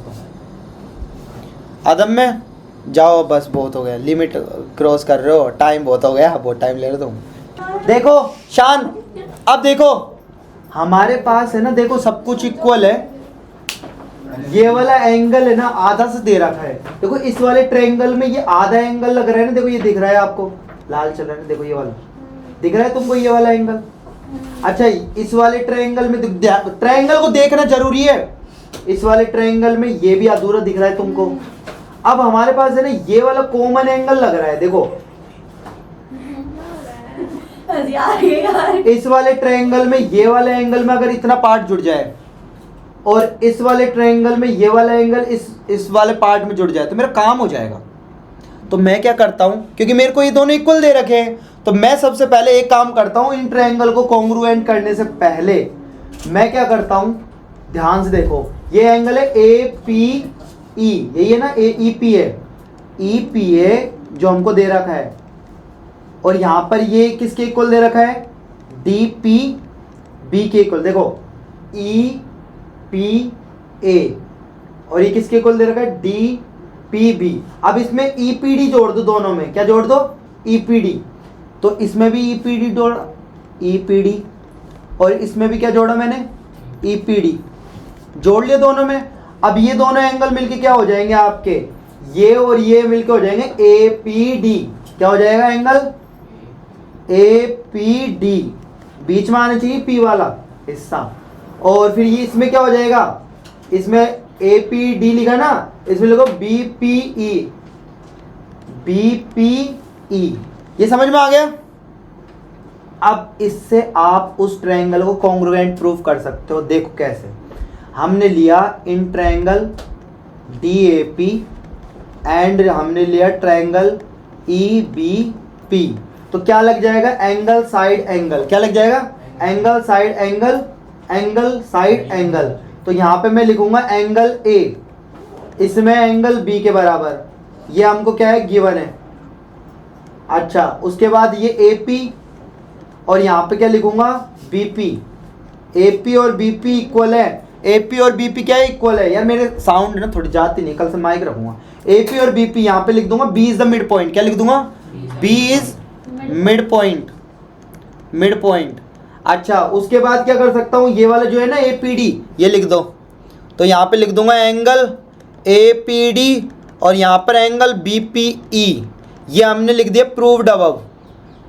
अदम में जाओ, बस बहुत हो गया, लिमिट क्रॉस कर रहे हो, टाइम बहुत हो गया, बहुत टाइम ले रहे तुम। देखो शान, अब देखो हमारे पास है ना, देखो सब कुछ इक्वल है। ये वाला एंगल है ना आधा से दे रखा है। देखो इस वाले ट्रायंगल में ये आधा एंगल लग रहा है ना, देखो ये दिख रहा है आपको, लाल चल रहा है ना, देखो ये वाला दिख रहा है तुमको, ये वाला एंगल। अच्छा, इस वाले ट्रायंगल में ट्रायंगल को देखना जरूरी है। इस वाले ट्रायंगल में ये भी अधूरा दिख रहा है तुमको। अब हमारे पास है ना ये वाला कॉमन एंगल लग रहा है, देखो इस वाले ट्रायंगल में ये वाले एंगल में अगर इतना पार्ट जुड़ जाए और इस वाले ट्रायंगल में ये वाला एंगल इस वाले पार्ट में जुड़ जाए तो मेरा काम हो जाएगा। तो मैं क्या करता हूं, क्योंकि मेरे को ये दोनों इक्वल दे रखे हैं, तो मैं सबसे पहले एक काम करता हूं, इन ट्रायंगल को कॉन्ग्रुएंट करने से पहले मैं क्या करता हूं, ध्यान से देखो, ये एंगल है APE, यही है ना, EPA जो हमको दे रखा है, और यहां पर ये किसके इक्वल दे रखा है? DPB के इक्वल। देखो EPA और ये किसके इक्वल दे रखा है? DPB। अब इसमें EPD जोड़ दो, दोनों में क्या जोड़ दो? EPD। तो इसमें भी EPD जोड़ा, EPD, और इसमें भी क्या जोड़ा मैंने? EPD जोड़ लिया दोनों में। अब ये दोनों एंगल मिलके क्या हो जाएंगे आपके? ये और ये मिलके हो जाएंगे APD। क्या हो जाएगा एंगल? APD। बीच में आना चाहिए P वाला हिस्सा, और फिर ये इसमें क्या हो जाएगा? इसमें APD लिखा ना, इसमें लिखो BPE। ये समझ में आ गया? अब इससे आप उस ट्रायंगल को कॉन्ग्रुएंट प्रूफ कर सकते हो। देखो कैसे, हमने लिया इन ट्रायंगल DAP एंड हमने लिया ट्रायंगल EBP, तो क्या लग जाएगा? Angle side angle. क्या लग जाएगा? Angle side angle, angle side angle. तो यहां पे मैं लिखूंगा एंगल A, इसमें एंगल B के बराबर, ये हमको क्या है? गिवन है। अच्छा, उसके बाद ये AP और यहां पे क्या लिखूंगा? BP। AP और BP इक्वल है। AP और BP क्या है? इक्वल है। यार मेरे साउंड ना थोड़ी जाती नहीं, कल से माइक रखूंगा। AP और BP यहां पे लिख दूंगा B is the mid point. क्या लिख दूंगा? B is mid point, mid point. अच्छा, उसके बाद क्या कर सकता हूं? ये वाला जो है ना APD, ये लिख दो। तो यहां पे लिख दूंगा एंगल APD और यहां पर एंगल BPE। ये हमने लिख दिया प्रूव्ड अबव,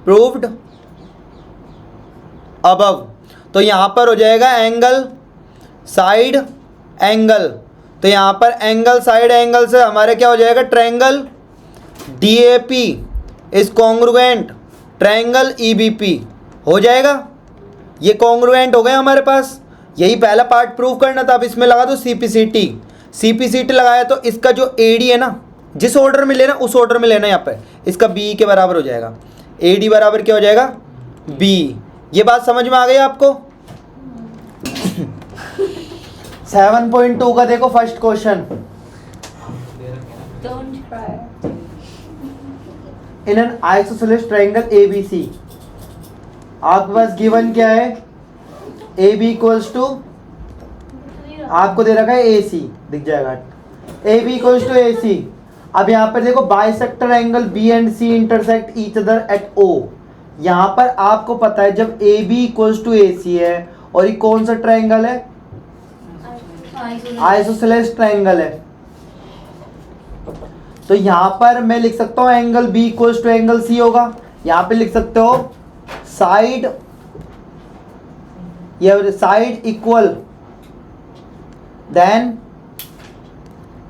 प्रूव्ड अबव। तो यहां पर हो जाएगा एंगल साइड एंगल। तो यहां पर एंगल साइड एंगल से हमारे क्या हो जाएगा? Triangle DAP is congruent triangle EBP हो जाएगा। ये कॉन्ग्रुएंट हो गए हमारे पास। यही पहला पार्ट प्रूव करना था। अब इसमें लगा दो CPCT लगाया तो इसका जो AD है ना, जिस ऑर्डर में लेना उस ऑर्डर में लेना। यहाँ पे इसका B के बराबर हो जाएगा। AD बराबर क्या हो जाएगा? B। ये बात समझ में आ गई आपको? 7.2 का देखो first question. In an isosceles triangle ABC, आपके पास गिवन क्या है? AB इक्वल्स टू, आपको दे रखा है AC, दिख जाएगा AB इक्वल्स टू AC। अब यहाँ पर देखो bisector angle B and C intersect each other at O. यहाँ पर आपको पता है जब A B equals to A C है और ये कौन सा ट्रायंगल है, आइसोसेलेस ट्रायंगल है, तो यहाँ पर मैं लिख सकता हूँ angle B equals to angle C होगा। यहाँ पे लिख सकते हो साइड, ये side equal then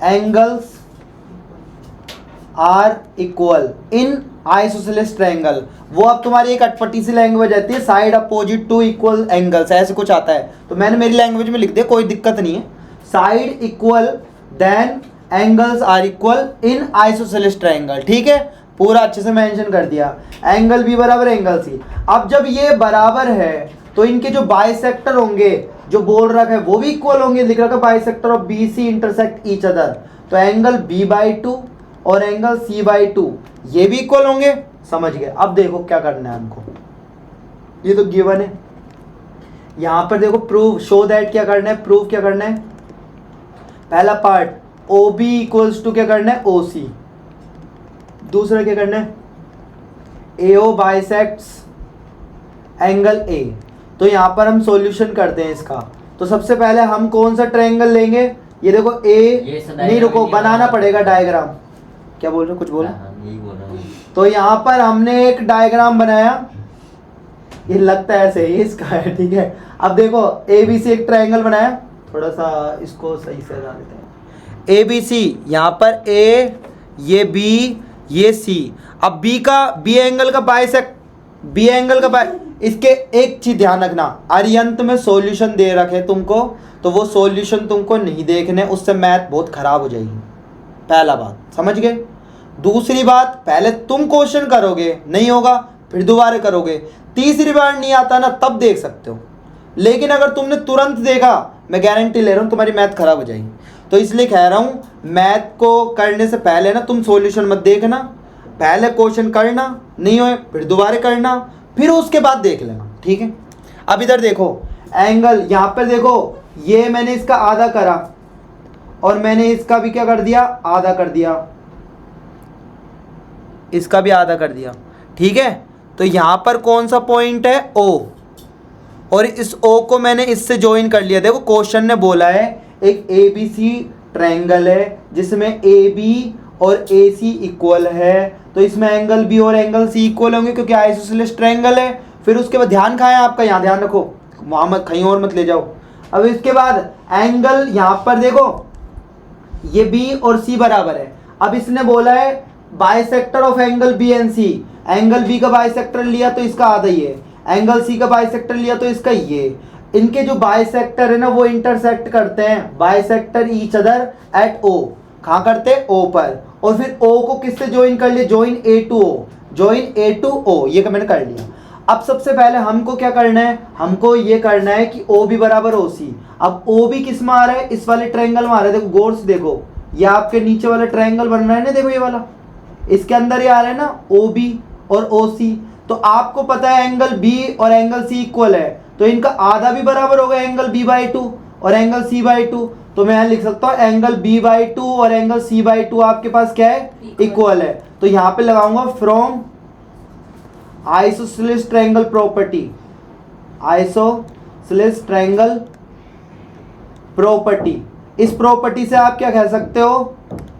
angles are equal in isosceles triangle. वो अब तुम्हारी एक अटपटी सी लैंग्वेज आती है, side opposite to equal angles, ऐसे कुछ आता है, तो मैंने मेरी लैंग्वेज में लिख दिया, कोई दिक्कत नहीं है। Side equal then angles are equal in isosceles triangle, ठीक है, पूरा अच्छे से मेंशन कर दिया। एंगल बी बराबर एंगल सी। अब जब ये बराबर है तो इनके जो बाइसेक्टर होंगे, जो बोल रखा है वो भी इक्वल होंगे, लिख रखा है bisector of B C intersect each other, तो एंगल बी बाई टू और एंगल सी बाई टू ये भी इक्वल होंगे। समझ गए। अब देखो क्या करना है हमको, ये तो गिवन है। यहां पर देखो प्रूव, शो दैट क्या करना है, प्रूव क्या करना है। पहला part O B equals to क्या करना है, ओ सी। दूसरा क्या करना है, ए ओ बाइसेक्ट्स एंगल ए। तो यहां पर हम सॉल्यूशन करते हैं इसका। तो सबसे पहले हम कौन सा ट्रायंगल लेंगे, ये देखो ए, नहीं रुको बनाना पड़ेगा डायग्राम। क्या बोल रहे हो, कुछ बोलो। तो यहाँ पर हमने एक डायग्राम बनाया, ये लगता है ऐसे ही इसका है, ठीक है। अब देखो ए बी सी एक ट्रायंगल बनाया, थोड़ा सा इसको सही से लगा देते हैं। ए बी सी, यहाँ पर ए, ये बी, ये सी। अब बी एंगल का बाइसेक्ट, बी एंगल का इसके एक चीज ध्यान रखना, अरियंत में सॉल्यूशन दे रखे तुमको, तो वो सॉल्यूशन तुमको नहीं देखने, उससे मैथ बहुत खराब हो जाएगी। पहला बात समझ गए। दूसरी बात, पहले तुम क्वेश्चन करोगे, नहीं होगा फिर दोबारा करोगे, तीसरी बार नहीं आता ना तब देख सकते हो। लेकिन अगर तुमने तुरंत देखा, मैं गारंटी ले रहा हूँ तुम्हारी मैथ खराब हो जाएगी। तो इसलिए कह रहा हूँ मैथ को करने से पहले ना तुम सॉल्यूशन मत देखना, पहले क्वेश्चन करना, नहीं होए फिर दोबारा करना, फिर उसके बाद देख लेना, ठीक है। अब इधर देखो एंगल, यहाँ पर देखो ये मैंने इसका आधा करा और मैंने इसका भी क्या कर दिया, आधा कर दिया, इसका भी आधा कर दिया, ठीक है। तो यहाँ पर कौन सा पॉइंट है, ओ, और इस ओ को मैंने इससे ज्वाइन कर लिया। देखो क्वेश्चन ने बोला है एक ए बी सी ट्रायंगल है जिसमें ए बी और ए सी इक्वल है, तो इसमें एंगल बी और एंगल सी इक्वल होंगे क्योंकि आइसोसेलेस ट्रायंगल है। फिर उसके बाद ध्यान खाए आपका, यहाँ ध्यान रखो, वहाँ मत कहीं और मत ले जाओ। अब इसके बाद एंगल, यहाँ पर देखो ये बी और सी बराबर है। अब इसने बोला है bisector of angle B and C, angle B का बाइसेक्टर लिया तो इसका आधा ही है, एंगल सी का बाइसेक्टर लिया तो इसका ये। इनके जो बाइसेक्टर है ना वो इंटरसेक्ट करते हैं, बाइसेक्टर ईच अदर एट ओ। कहाँ करते हैं, ओ पर। और फिर ओ को किससे ज्वाइन कर लिया, ज्वाइन ए टू ओ, ज्वाइन ए टू ओ, ये मैंने कर लिया। अब सबसे पहले हमको क्या करना है, हमको ये करना है कि ओ बी बराबर ओ सी। अब ओ बी किस में आ रहा है, इस वाले ट्रायंगल में आ रहा है। देखो गौर से देखो, ये आपके नीचे वाला ट्रायंगल बन रहा है ना, देखो ये वाला, इसके अंदर ये आ रहा है ना ओ बी और ओ सी। तो आपको पता है एंगल बी और एंगल सी इक्वल है, तो इनका आधा भी बराबर होगा, एंगल बी बाई टू और एंगल सी बाई टू। तो मैं यहाँ लिख सकता हूँ एंगल बी बाई टू और एंगल सी बाई टू आपके पास क्या है, इक्वल है। तो यहाँ पे लगाऊंगा from isosceles triangle property, isosceles triangle property. इस प्रॉपर्टी से आप क्या कह सकते हो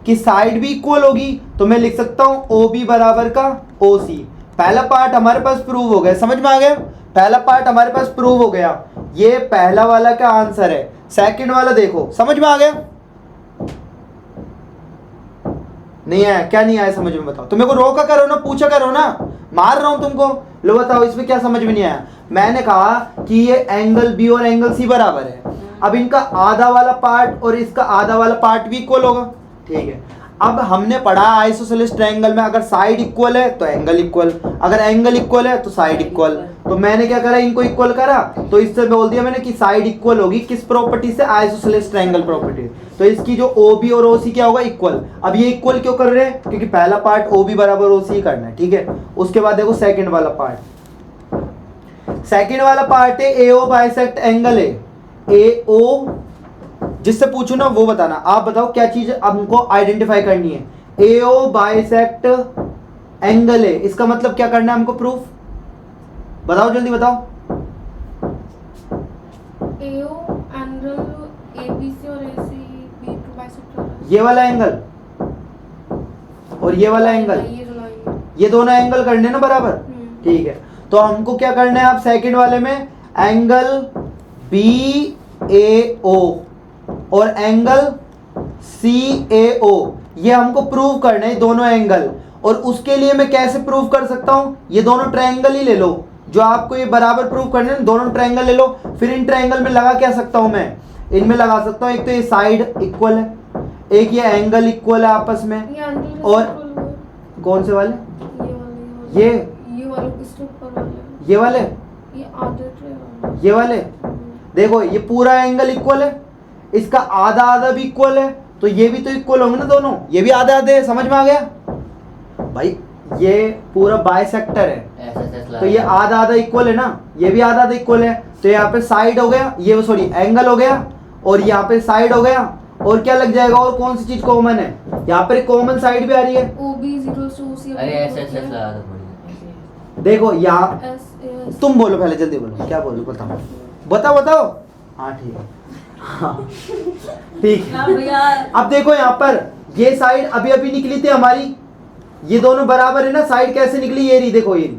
कि साइड भी इक्वल होगी, तो मैं लिख सकता हूं ओ बी बराबर का ओ सी। पहला पार्ट हमारे पास प्रूव हो गया, समझ में आ गया, पहला पार्ट हमारे पास प्रूव हो गया, ये पहला वाला का आंसर है। सेकंड वाला देखो, समझ में आ गया, नहीं आया, क्या नहीं आया समझ में, बताओ। तो मेरे को रोका करो ना, पूछा करो ना, मार रहा हूं तुमको, लो बताओ इसमें क्या समझ में नहीं आया। मैंने कहा कि ये एंगल बी और एंगल सी बराबर है, अब इनका आधा वाला पार्ट और इसका आधा वाला पार्ट भी इक्वल होगा, ठीक है। अब हमने पढ़ा आइसोसेलेस ट्रायंगल में अगर साइड इक्वल है तो एंगल इक्वल, अगर एंगल इक्वल है तो साइड इक्वल। तो मैंने क्या करा, इनको इक्वल करा, तो इससे बोल दिया मैंने कि साइड इक्वल होगी किस प्रॉपर्टी से, आइसोसेलेस ट्रायंगल प्रॉपर्टी। तो इसकी जो ओ बी और ओ सी क्या होगा, इक्वल। अब ये इक्वल क्यों कर रहे हैं, क्योंकि पहला पार्ट ओ बी बराबर ओ सी करना है, ठीक है। उसके बाद देखो सेकंड वाला पार्ट, सेकंड वाला पार्ट है ए ओ बाइसेक्ट एंगल है, ए ओ, जिससे पूछू ना वो बताना। आप बताओ क्या चीज हमको आइडेंटिफाई करनी है, AO बाइसेक्ट एंगल ए, इसका मतलब क्या करना है हमको प्रूफ? बताओ जल्दी बताओ। AO एंगल ABC और AC B2 बाइसेक्टर, ये वाला एंगल और ये वाला एंगल, ये जो लाइन है। ये दोनों एंगल करने ना बराबर। ठीक है, तो हमको क्या करना है? आप सेकंड वाले में एंगल BAO और एंगल CAO, ये हमको प्रूव करना है दोनों एंगल। और उसके लिए मैं कैसे प्रूव कर सकता हूं? ये दोनों ट्रायंगल ही ले लो, जो आपको ये बराबर प्रूव करने हैं, दोनों ट्रायंगल ले लो। फिर इन ट्रायंगल में लगा क्या सकता हूं मैं? इनमें लगा सकता हूं, एक तो ये साइड इक्वल है, एक ये एंगल इक्वल है आपस में। ये एंगल और कौन से वाले? ये वाले इसके ऊपर वाले, ये वाले, ये आधे ट्रायंगल, ये वाले। देखो ये पूरा एंगल इक्वल है, इसका आधा आधा भी इक्वल है, तो ये भी तो इक्वल होंगे ना दोनों, ये भी आधे आधे है। समझ में आ गया भाई? ये पूरा बाइसेक्टर है, तो ये आधा आधा इक्वल है ना, ये भी आधा आधा इक्वल है। तो यहाँ पे साइड हो गया, ये सॉरी एंगल हो गया, और यहाँ पे साइड हो गया। और क्या लग जाएगा? और कौन सी चीज कॉमन है? यहाँ पर कॉमन साइड भी आ रही है। OB 0 से OC। अरे ऐसे ऐसे लगा दो। देखो यहाँ, S तुम बोलो पहले, जल्दी बोलो, क्या बोलो? बताओ बताओ बताओ। हाँ ठीक है, हाँ ठीक है। अब देखो यहाँ पर ये साइड अभी अभी निकली थी हमारी, ये दोनों बराबर है ना। साइड कैसे निकली? ये रही, देखो ये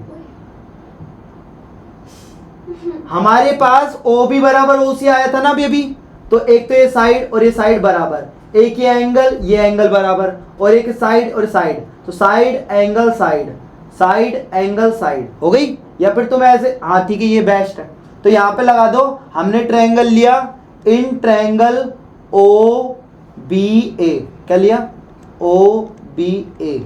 हमारे पास OB बराबर OC आया था ना अभी अभी। तो एक तो ये साइड और ये साइड बराबर, एक ये एंगल बराबर, और एक साइड और साइड, तो side angle side, side angle side हो गई। या फिर तुम ऐसे, हाँ ठीक है, ये बेस्ट है। तो यहाँ पे लगा दो, हमने ट्रायंगल लिया इन ट्रायंगल OBA, क्या लिया? OBA,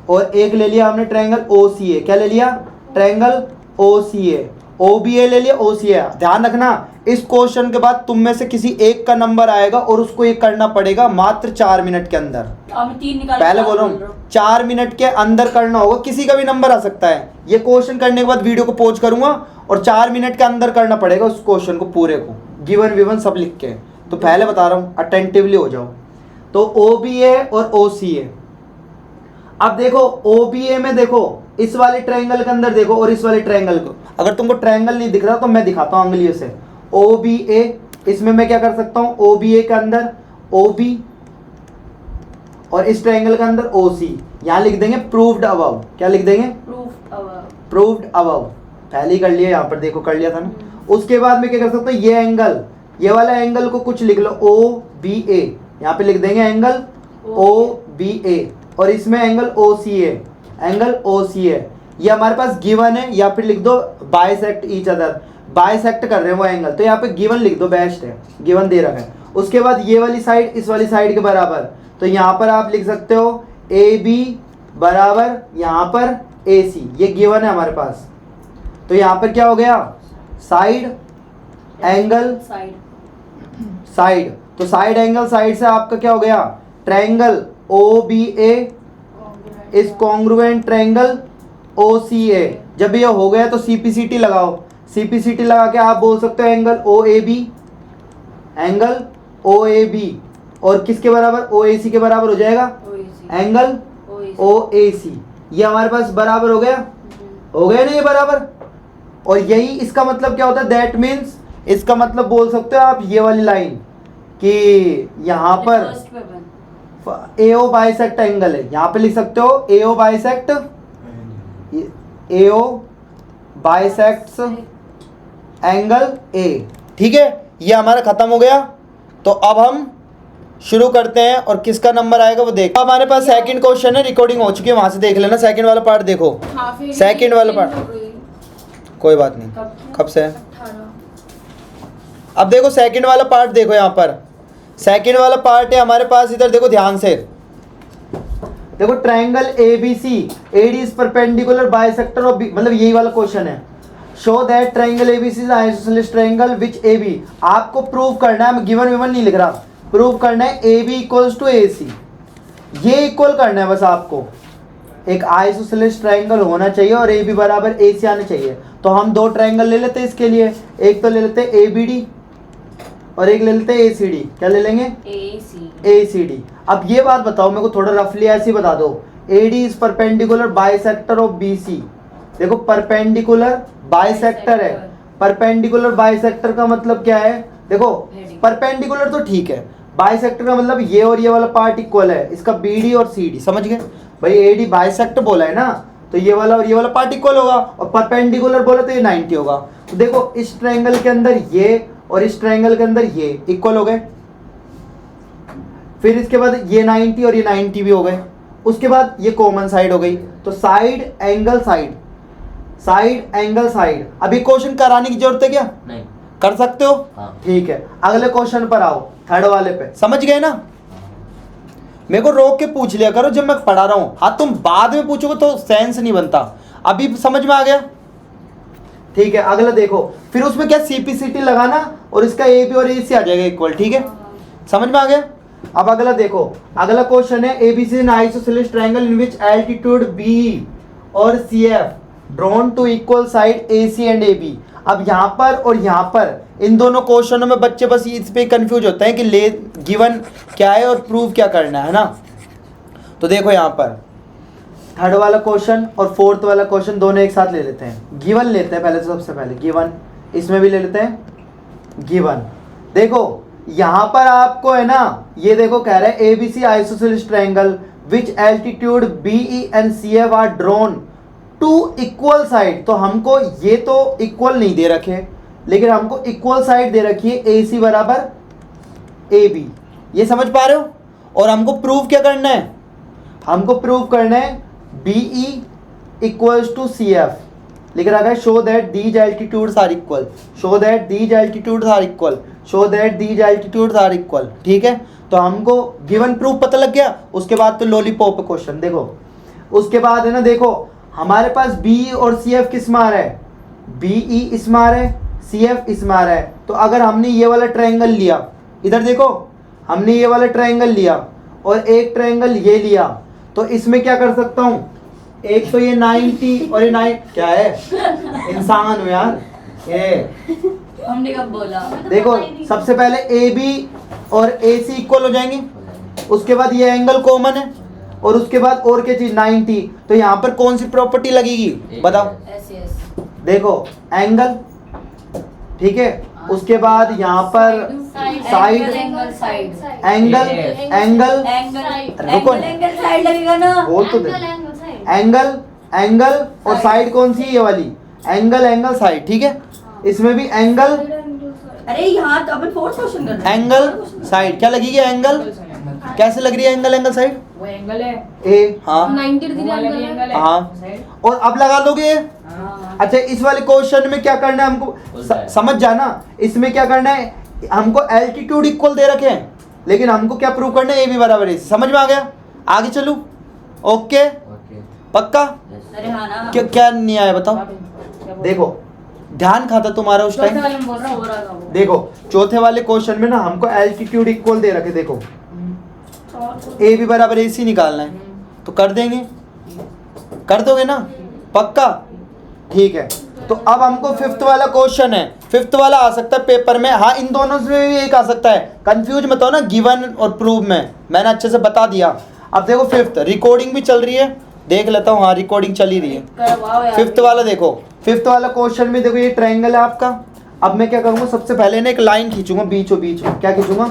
और एक ले लिया हमने ट्रायंगल OCA, क्या ले लिया? Triangle OCA। OBA ले लिया, OCA। ध्यान रखना, इस क्वेश्चन के बाद तुम में से किसी एक का नंबर आएगा और उसको ये करना पड़ेगा मात्र 4 मिनट के अंदर। पहले बोल रहा हूँ 4 मिनट के अंदर करना होगा, किसी का भी नंबर आ सकता है। ये क्वेश्चन करने के बाद वीडियो को पॉज करूंगा और 4 मिनट के अंदर करना पड़ेगा उस क्वेश्चन को पूरे को, गिवन विवन सब लिख के। तो पहले बता रहा हूँ, अटेंटिवली हो जाओ। तो OBA और OCA, अब देखो OBA में देखो, इस वाले ट्रायंगल के अंदर देखो और इस वाले ट्रायंगल को। अगर तुमको ट्रायंगल नहीं दिख रहा तो मैं दिखाता हूँ अंगुलियों से। OBA, इसमें मैं क्या कर सकता हूँ? OBA के अंदर OB और इस ट्रायंगल के अंदर OC। यहाँ लिख देंगे प्रूव्ड अबव। क्या लिख देंगे? Proved above. पहले ही कर लिया, यहाँ पर देखो कर लिया था ना। उसके बाद में क्या कर सकता हूँ? ये एंगल, ये वाला एंगल को कुछ लिख लो, OBA, यहाँ पे लिख देंगे एंगल OBA, और इसमें एंगल OCA, एंगल OCA। ये हमारे पास गिवन है, या फिर लिख दो बाइसेक्ट ईच अदर, बाइसेक्ट कर रहे हैं वो एंगल, तो यहाँ पे गिवन लिख दो, बेस्ट है, गिवन दे रखा है। उसके बाद ये वाली साइड इस वाली साइड के बराबर, तो यहाँ पर आप लिख सकते हो AB बराबर यहाँ पर AC, ये गिवन है हमारे पास। तो यहाँ पर क्या हो गया? साइड एंगल साइड, तो साइड एंगल साइड से आपका क्या हो गया? Triangle OBA is congruent triangle OCA। जब ये हो गया तो CPCT लगाओ, CPCT लगा के आप बोल सकते हो एंगल OAB, एंगल OAB, और किसके बराबर? OAC के बराबर हो जाएगा, एंगल OAC। ये हमारे पास बराबर हो गया, हो गया ना ये बराबर। और यही इसका मतलब क्या होता है? दैट मीन्स, इसका मतलब बोल सकते हो आप ये वाली लाइन कि यहाँ पर AO बाइसेक्ट एंगल है, यहाँ पे लिख सकते हो AO bisect, AO bisects angle A। ठीक है, ये हमारा खत्म हो गया। तो अब हम शुरू करते हैं, और किसका नंबर आएगा वो देख। अब हमारे पास सेकंड क्वेश्चन है, रिकॉर्डिंग हो चुकी है, वहां से देख लेना। सेकंड वाला पार्ट देखो, सेकंड वाला पार्ट कोई बात नहीं, कब से है। अब देखो सेकंड वाला पार्ट देखो, यहाँ पर सेकंड वाला पार्ट है हमारे पास। इधर देखो ध्यान से, देखो triangle ABC, AD is perpendicular bisector of B, मतलब यही वाला क्वेश्चन है। Show that triangle ABC is isosceles triangle which AB, आपको प्रूव करना है, मैं गिवन विवन नहीं लिख रहा, प्रूव करना है AB इक्वल्स टू AC, ये इक्वल करना है बस आपको। एक आइसोसेलेस ट्रायंगल होना चाहिए और AB बराबर AC आना चाहिए। तो हम दो ट्रायंगल ले लेते हैं इसके लिए, एक तो ले लेते हैं ABD और एक ले लेते हैं ए सी डी। क्या ले लेंगे? ए सी डी। अब ये बात बताओ मेरे को, थोड़ा रफली ऐसे बता दो, A D is perpendicular bisector of B C. देखो परपेंडिकुलर बाइसेक्टर है, परपेंडिकुलर बाइसेक्टर का मतलब क्या है? देखो परपेंडिकुलर तो ठीक है, बाइसेक्टर का मतलब ये और ये वाला पार्ट इक्वल है, इसका बी डी और सी डी। समझ गए भाई? ए डी बाइसेक्टर बोला है ना, तो ये वाला और ये वाला पार्ट इक्वल होगा, और परपेंडिकुलर बोला तो ये 90 होगा। तो देखो इस ट्रायंगल के अंदर ये और इस ट्रायंगल के अंदर ये इक्वल हो गए, फिर इसके बाद ये 90 और ये 90 भी हो गए, उसके बाद ये कॉमन साइड हो गई। तो side angle side, side angle side. अभी क्वेश्चन कराने की जरूरत है क्या? नहीं। कर सकते हो? हाँ। ठीक है, अगले क्वेश्चन पर आओ, थर्ड वाले पे। समझ गए ना? मेरे को रोक के पूछ लिया करो जब मैं पढ़ा रहा हूं। हाँ, तुम बाद में पूछोगे तो सेंस नहीं बनता। अभी समझ में आ गया? ठीक है, अगला देखो, फिर उसमें क्या सीपीसीटी लगाना और इसका ए बी और ए सी आ जाएगा इक्वल। ठीक है, समझ में आ गया? अब अगला देखो, अगला क्वेश्चन है ABC in isosceles triangle in which altitude B और C F drawn to equal side A C and A B. अब यहाँ पर और यहाँ पर इन दोनों क्वेश्चनों में बच्चे बस इस पे कंफ्यूज होते हैं कि ले गिवन क्या है और प्रूव क्या करना है ना। तो देखो यहाँ पर थर्ड वाला क्वेश्चन और फोर्थ वाला क्वेश्चन दोनों एक साथ ले लेते हैं। गिवन लेते हैं पहले, तो सबसे पहले गिवन, इसमें भी ले लेते हैं गिवन। देखो यहाँ पर आपको है ना, ये देखो कह रहा है ABC isosceles triangle which altitude BE and CF are drawn to equal side. तो हमको ये तो इक्वल नहीं दे रखे, लेकिन हमको इक्वल साइड दे रखी है ए सी बराबर ए बी। ये समझ पा रहे हो? और हमको प्रूव क्या करना है? हमको प्रूव करना है BE equals to C F. लिख रखा है show that these altitudes are equal, show that these altitudes are equal, show that these altitudes are equal. ठीक है, तो हमको गिवन प्रूफ पता लग गया। उसके बाद तो लॉलीपॉप क्वेश्चन देखो, उसके बाद है ना, देखो हमारे पास बी और सी एफ किस में आ रहा है? बीई इसमें आ रहा है, सी एफ इसमें आ रहा है। तो अगर हमने ये वाला ट्रायंगल लिया, इधर देखो हमने ये वाला ट्रायंगल लिया और एक ट्रायंगल ये लिया, तो इसमें क्या कर सकता हूँ? एक तो ये 90 और ये 9 क्या है? इंसान हो यार ये। हमने कब बोला? देखो सबसे पहले ए बी और ए सी इक्वल हो जाएंगे, उसके बाद ये एंगल कॉमन है, और उसके बाद और क्या चीज 90। तो यहाँ पर कौन सी प्रॉपर्टी लगेगी बताओ? देखो एंगल, ठीक है, उसके बाद यहाँ पर साइड एंगल, एंगल रुको, एंगल साइड लगेगा ना। बोल तो दे। एंगल, एंगल और साइड कौन सी है? ये वाली एंगल, एंगल साइड। ठीक है, इसमें भी एंगल, अरे यहाँ तो अपन फोर्थ क्वेश्चन कर रहे हैं। एंगल साइड क्या लगेगी? एंगल कैसे लग रही है? एंगल, एंगल साइड वो एंगल है ए, हाँ 90 डिग्री एंगल है। हाँ, और अब लगा दोगे। अच्छा, इस वाले क्वेश्चन में क्या करना है हमको? समझ जाना, इसमें क्या करना है? हमको एल्टीट्यूड इक्वल दे रखे हैं, लेकिन हमको क्या प्रूव करना है? ए बी बराबर ए सी। समझ में आ गया? आगे चलूं? ओके पक्का? अरे हाँ ना। क्या क्या नहीं आया बताओ? देखो ध्यान खाता तुम्हारा उस टाइम। देखो चौथे वाले क्वेश्चन में ना हमको एल्टीट्यूड इक्वल दे रखे। देखो ए बी बराबर ए सी निकालना है, तो कर देंगे, कर दोगे ना? पक्का? ठीक है, तो अब हमको फिफ्थ वाला क्वेश्चन है। फिफ्थ वाला आ सकता है पेपर में, हाँ इन दोनों में भी एक आ सकता है। कंफ्यूज मत हो ना गिवन और प्रूव में, मैंने अच्छे से बता दिया। अब देखो फिफ्थ, रिकॉर्डिंग भी चल रही है, देख लेता हूँ। हाँ रिकॉर्डिंग चल ही रही है। फिफ्थ वाला देखो, फिफ्थ वाला क्वेश्चन में देखो ये ट्रायंगल है आपका। अब मैं क्या करूँगा? सबसे पहले ना एक लाइन खींचूंगा बीचों बीच में। क्या खींचूंगा?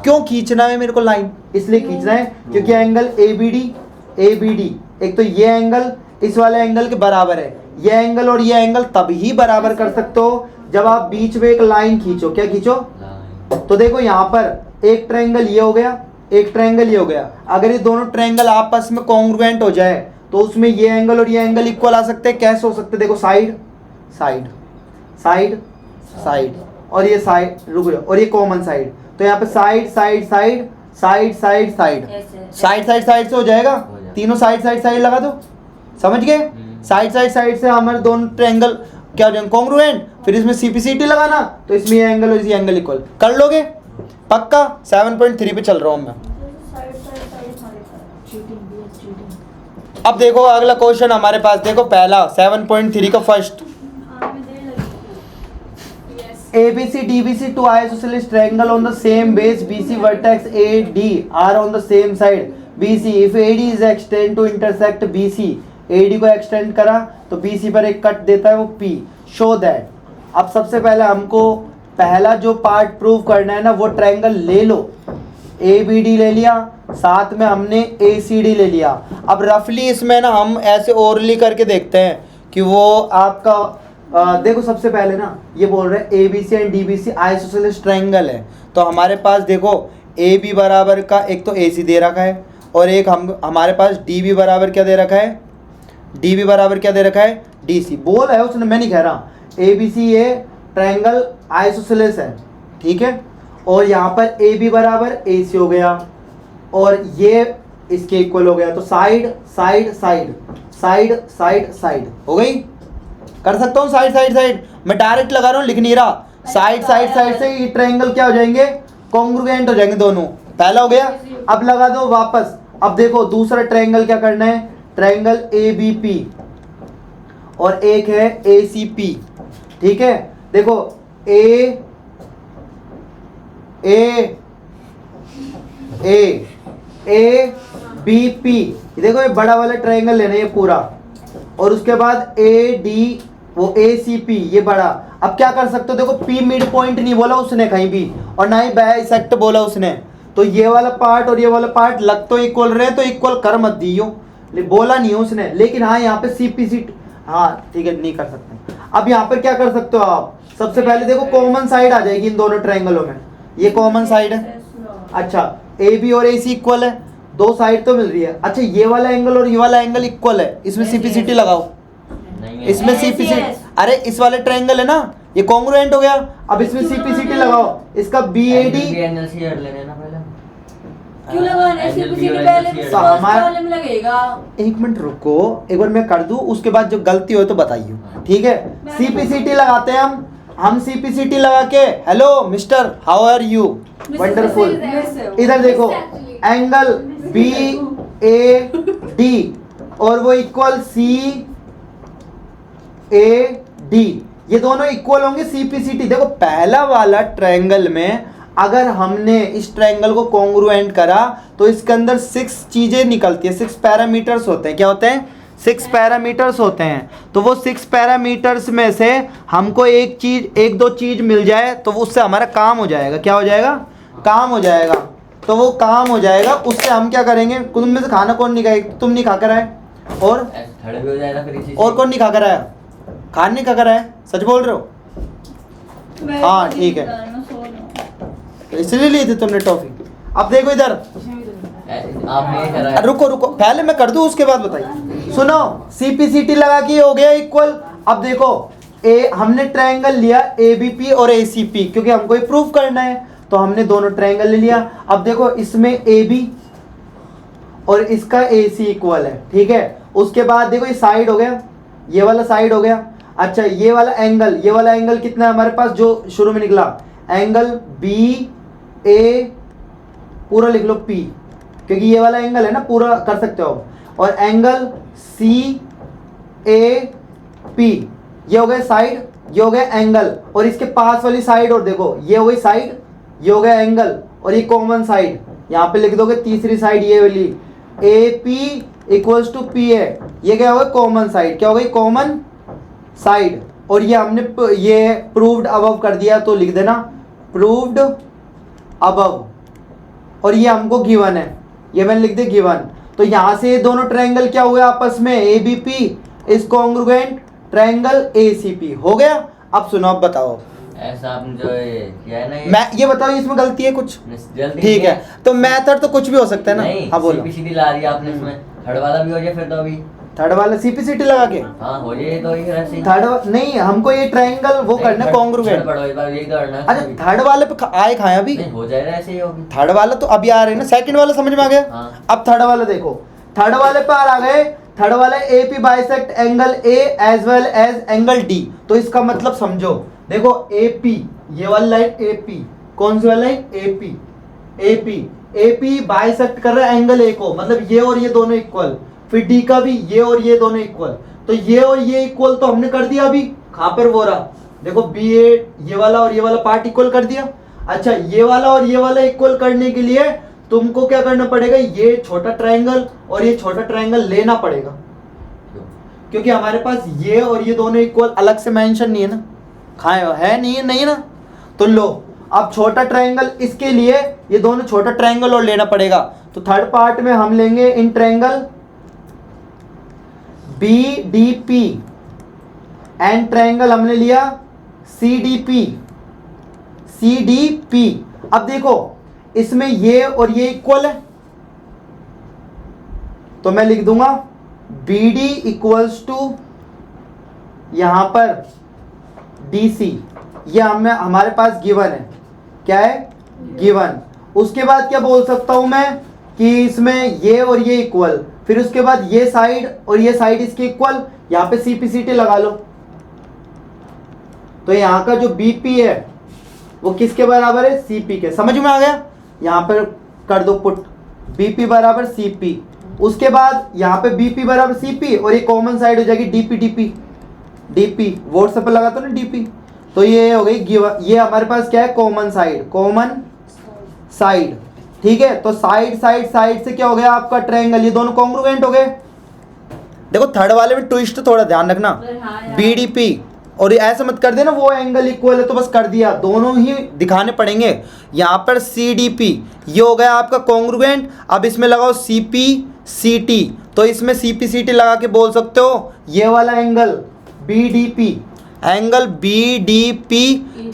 क्यों खींचना है मेरे को लाइन? इसलिए खींचना है क्योंकि एंगल ए बी डी, एक तो ये एंगल इस वाले एंगल के बराबर है। ये एंगल और ये एंगल तभी बराबर कर सकते हो जब आप बीच में एक लाइन खींचो। क्या खींचो? तो देखो यहाँ पर एक ट्रायंगल ये हो गया, एक ट्रायंगल ये हो गया। अगर ये दोनों ट्रायंगल आपस में कॉन्ग्रुएंट हो जाए तो उसमें ये एंगल और ये एंगल इक्वल आ सकते हैं। कैसे हो सकते? देखो साइड साइड साइड साइड और ये साइड, रुक जाओ, और ये कॉमन साइड। तो यहाँ पे side side side side side side side side side से हो जाएगा। तीनों साइड साइड साइड लगा दो। समझ गए? साइड साइड साइड से हमारे दोनों ट्रायंगल क्या हो जाएंगे? कॉन्ग्रुएंट। फिर इसमें सीपीसीटी लगाना, तो इसमें ये एंगल और ये एंगल इक्वल कर लोगे? पक्का? 7.3 पे चल रहा हूँ मैं। अब देखो अगला क्वेश्चन हमारे पास, देखो पहला 7.3 का first. ABC, DBC, two isosceles triangle on the same base. BC vertex AD are on the same side. BC, if AD is extend to intersect BC, AD को extend करा तो BC पर एक कट देता है वो P. Show that. अब सबसे पहले हमको पहला जो पार्ट प्रूव करना है ना वो ट्रायंगल ले लो. ABD ले लिया, साथ में हमने ACD ले लिया. अब रफली इसमें ना हम ऐसे ओरली करके देखते हैं कि वो आपका देखो सबसे पहले ना ये बोल रहे हैं ABC and DBC isosceles triangle है. तो हमारे पास देखो AB बराबर का एक तो AC दे रखा है और एक हमारे पास DB बराबर क्या दे रखा है, DB बराबर क्या दे रखा है, DC. बोल है उसने, मैं नहीं कह रहा. ABC ये ट्रायंगल आइसोसेलेस है, ठीक है. और यहाँ पर AB बराबर AC हो गया और ये इसके इक्वल हो गया. तो side side side side side side हो गई. कर सकता हूँ साइड साइड साइड, मैं डायरेक्ट लगा रहा हूँ, लिख नहीं रहा. साइड साइड साइड से ये ट्रायंगल क्या हो जाएंगे, कॉन्ग्रुएंट हो जाएंगे दोनों. पहला हो गया. अब लगा दो वापस. अब देखो दूसरा ट्रायंगल क्या करना है, ट्रायंगल ABP और एक है ACP, ठीक है. देखो ABP, देखो ये बड़ा वाला ट्रायंगल लेना है ये पूरा, और उसके बाद AD वो ACP ये बड़ा. अब क्या कर सकते हो, देखो P मिड पॉइंट नहीं बोला उसने कहीं भी और ना ही बाइसेक्ट बोला उसने. तो ये वाला पार्ट और ये वाला पार्ट लग तो इक्वल रहे, तो इक्वल कर मत दियो, बोला नहीं है उसने. लेकिन हाँ यहाँ पे CPC, हाँ ठीक है नहीं कर सकते. अब यहाँ पर क्या कर सकते हो आप, सबसे पहले देखो कॉमन साइड आ जाएगी इन दोनों ट्रायंगलों में. ये कॉमन साइड है. अच्छा AB और AC इक्वल है, दो साइड तो मिल रही है. अच्छा ये वाला एंगल और ये वाला एंगल इक्वल है, इसमें CPCT लगाओ. इसमें CPCT, अरे इस वाले ट्रायंगल है ना ये कॉन्ग्रुएंट हो गया. अब इसमें CPCT लगाओ, इसका BAD क्यों लगाना है CPCT पहले, फर्स्ट वाले में लगेगा. एक मिनट रुको, एक बार मैं कर दूं, उसके बाद जो गलती हो तो बताइए, ठीक है. CPCT लगाते हैं हम CPCT लगा के, hello mister how are you, wonderful. इधर देखो एंगल BAD और वो इक्वल CAD, ये दोनों इक्वल होंगे CPCT. देखो पहला वाला ट्रायंगल में अगर हमने इस ट्रायंगल को कॉन्ग्रुएंट करा तो इसके अंदर 6 चीजें निकलती है, 6 पैरामीटर्स होते हैं. क्या होते हैं, 6 पैरामीटर्स होते हैं. तो वो 6 पैरामीटर्स में से हमको एक दो चीज मिल जाए तो उससे हमारा काम हो जाएगा. क्या हो जाएगा, काम हो जाएगा. तो वो काम हो जाएगा, उससे हम क्या करेंगे, तुम में से खाना कौन नहीं खाए, तुम नहीं खा कर आए और कौन नहीं खा कर आया, खान नहीं खा कर आया, सच बोल रहे हो. हाँ ठीक है, तो इसलिए ली थी तुमने टॉफी. अब देखो इधर, रुको पहले मैं कर दूं उसके बाद बताइए. सुनो CPCT लगा के हो गया इक्वल. अब देखो हमने ट्रायंगल लिया ABP और ACP क्योंकि हमको ये प्रूफ करना है, तो हमने दोनों ट्रायंगल ले लिया. अब देखो इसमें AB और इसका AC इक्वल है, ठीक है. उसके बाद देखो ये साइड हो गया, ये वाला साइड हो गया. अच्छा ये वाला एंगल कितना है हमारे पास, जो शुरू में निकला एंगल BA पूरा लिख लो P, क्योंकि ये वाला एंगल है ना, पूरा कर सकते हो. और एंगल CAP ये हो गया साइड, ये हो गया एंगल, और इसके पास वाली साइड और देखो ये हो गई साइड, ये हो गया एंगल, और ये कॉमन साइड यहाँ पे लिख दोगे. तीसरी साइड ये वाली AP इक्वल्स टू PA, ये क्या हो गया, कॉमन साइड. क्या हो गई, कॉमन साइड. और ये हमने ये प्रूव्ड अबव कर दिया, तो लिख देना प्रूव्ड अबव. और ये हमको गिवन है, ये मैंने लिख दिया गिवन. तो यहाँ से ये दोनों ट्रायंगल क्या हुए आपस में, ABP is congruent triangle ACP हो गया. अब सुनो, अब बताओ ऐसा आपने जो किया है ना, मैं ये बताओ इसमें गलती है कुछ, ठीक है. तो मेथड तो कुछ भी हो सकता है ना. हाँ बोलो. CPCT ला दिया आपने, इसमें थर्ड वाला भी हो जाए फिर तो अभी थर्ड वाला CPCT लगा के, हाँ हो जाए तो ही ऐसे ही. थर्ड नहीं, हमको ये ट्रायंगल वो करना है कॉन्ग्रुएंट. अच्छा थर्ड वाले पे आए खाए अभी, हो जाएगा ऐसे ही होगी. थर्ड वाला तो अभी आ रहे हैं ना, सेकंड वाला समझ में आ गया. हाँ. अब थर्ड वाला देखो, थर्ड वाले पर आ गए. थर्ड वाला AP bisect angle A as well as angle D. तो इसका मतलब समझो, देखो AP ये वाला लाइन AP, कौन सी वाला लाइन AP बाइसेक्ट कर रहा है एंगल A को, मतलब ये और ये दोनों इक्वल. फिर D का भी ये और ये दोनों इक्वल, तो ये और ये इक्वल तो हमने कर दिया अभी, कहां पर वो रहा देखो B8 ये वाला और ये वाला पार्ट इक्वल कर दिया। अच्छा ये वाला और ये वाला इक्वल करने के लिए तुमको क्या करना पड़ेगा, ये छोटा ट्रायंगल और ये छोटा ट्रायंगल लेना पड़ेगा, क्योंकि हमारे पास ये और ये दोनों इक्वल अलग से मेंशन नहीं है ना, खाए है नहीं ना। तो लो अब छोटा ट्रायंगल इसके लिए ये दोनों छोटा ट्रायंगल और लेना पड़ेगा। तो थर्ड पार्ट में हम लेंगे in triangle BDP and triangle हमने लिया CDP। अब देखो इसमें ये और ये इक्वल है, तो मैं लिख दूंगा BD इक्वल्स टू यहां पर DC। ये हमारे पास गिवन है, क्या है गिवन। उसके बाद क्या बोल सकता हूं मैं कि इसमें ये और ये इक्वल, फिर उसके बाद ये साइड और ये साइड इसके इक्वल, यहां पे CPCT लगा लो। तो यहां का जो BP है वो किसके बराबर है, CP के। समझ में आ गया, यहां पर कर दो पुट BP बराबर CP। उसके बाद यहां पे BP बराबर CP और ये कॉमन साइड हो जाएगी DP व्हाट्सएप पर लगा तो ना DP। तो ये हो गई ये हमारे पास क्या है, कॉमन साइड। ठीक है, तो साइड से क्या हो गया आपका ट्रायंगल, ये दोनों कॉन्ग्रुएंट हो गए। देखो थर्ड वाले में ट्विस्ट थोड़ा ध्यान रखना, BDP और ऐसा मत कर देना वो एंगल इक्वल है तो बस कर दिया, दोनों ही दिखाने पड़ेंगे। यहाँ पर CDP ये हो गया आपका कॉन्ग्रुएंट। अब इसमें लगाओ CPCT, तो इसमें CPCT लगा के बोल सकते हो ये वाला angle BDP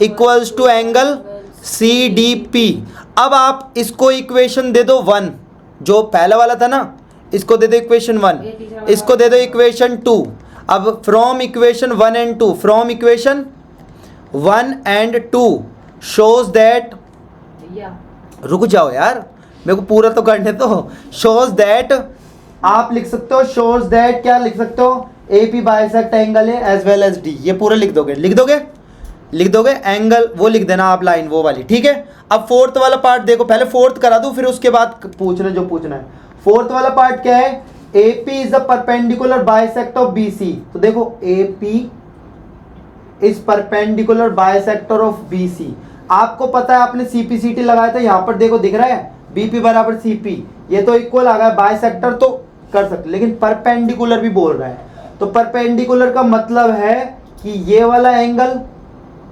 equals to angle CDP। अब आप इसको इक्वेशन दे दो 1, जो पहला वाला था ना इसको दे दो इक्वेशन 1, इसको दे दो इक्वेशन 2। अब from equation 1 and 2, from equation 1 and 2 shows that, रुक जाओ यार मेरे को पूरा तो करने दो। शोज दैट आप लिख सकते हो, शोज दैट क्या लिख सकते हो, AP बाइसेक्ट एंगल है एज वेल एज D। ये पूरा लिख दोगे एंगल, वो लिख देना आप लाइन वो वाली। ठीक है, अब फोर्थ वाला पार्ट देखो, पहले फोर्थ करा दूं फिर उसके बाद पूछना जो पूछना है। फोर्थ वाला पार्ट क्या है, AP is the perpendicular bisect of BC। तो देखो AP is perpendicular bisector of BC। आपको पता है आपने CPCT लगाया था, यहां पर देखो दिख रहा है BP बराबर CP, ये तो इक्वल आ गया, बाइसेक्टर तो कर सकते, लेकिन परपेंडिकुलर भी बोल रहा है। तो परपेंडिकुलर का मतलब है कि ये वाला एंगल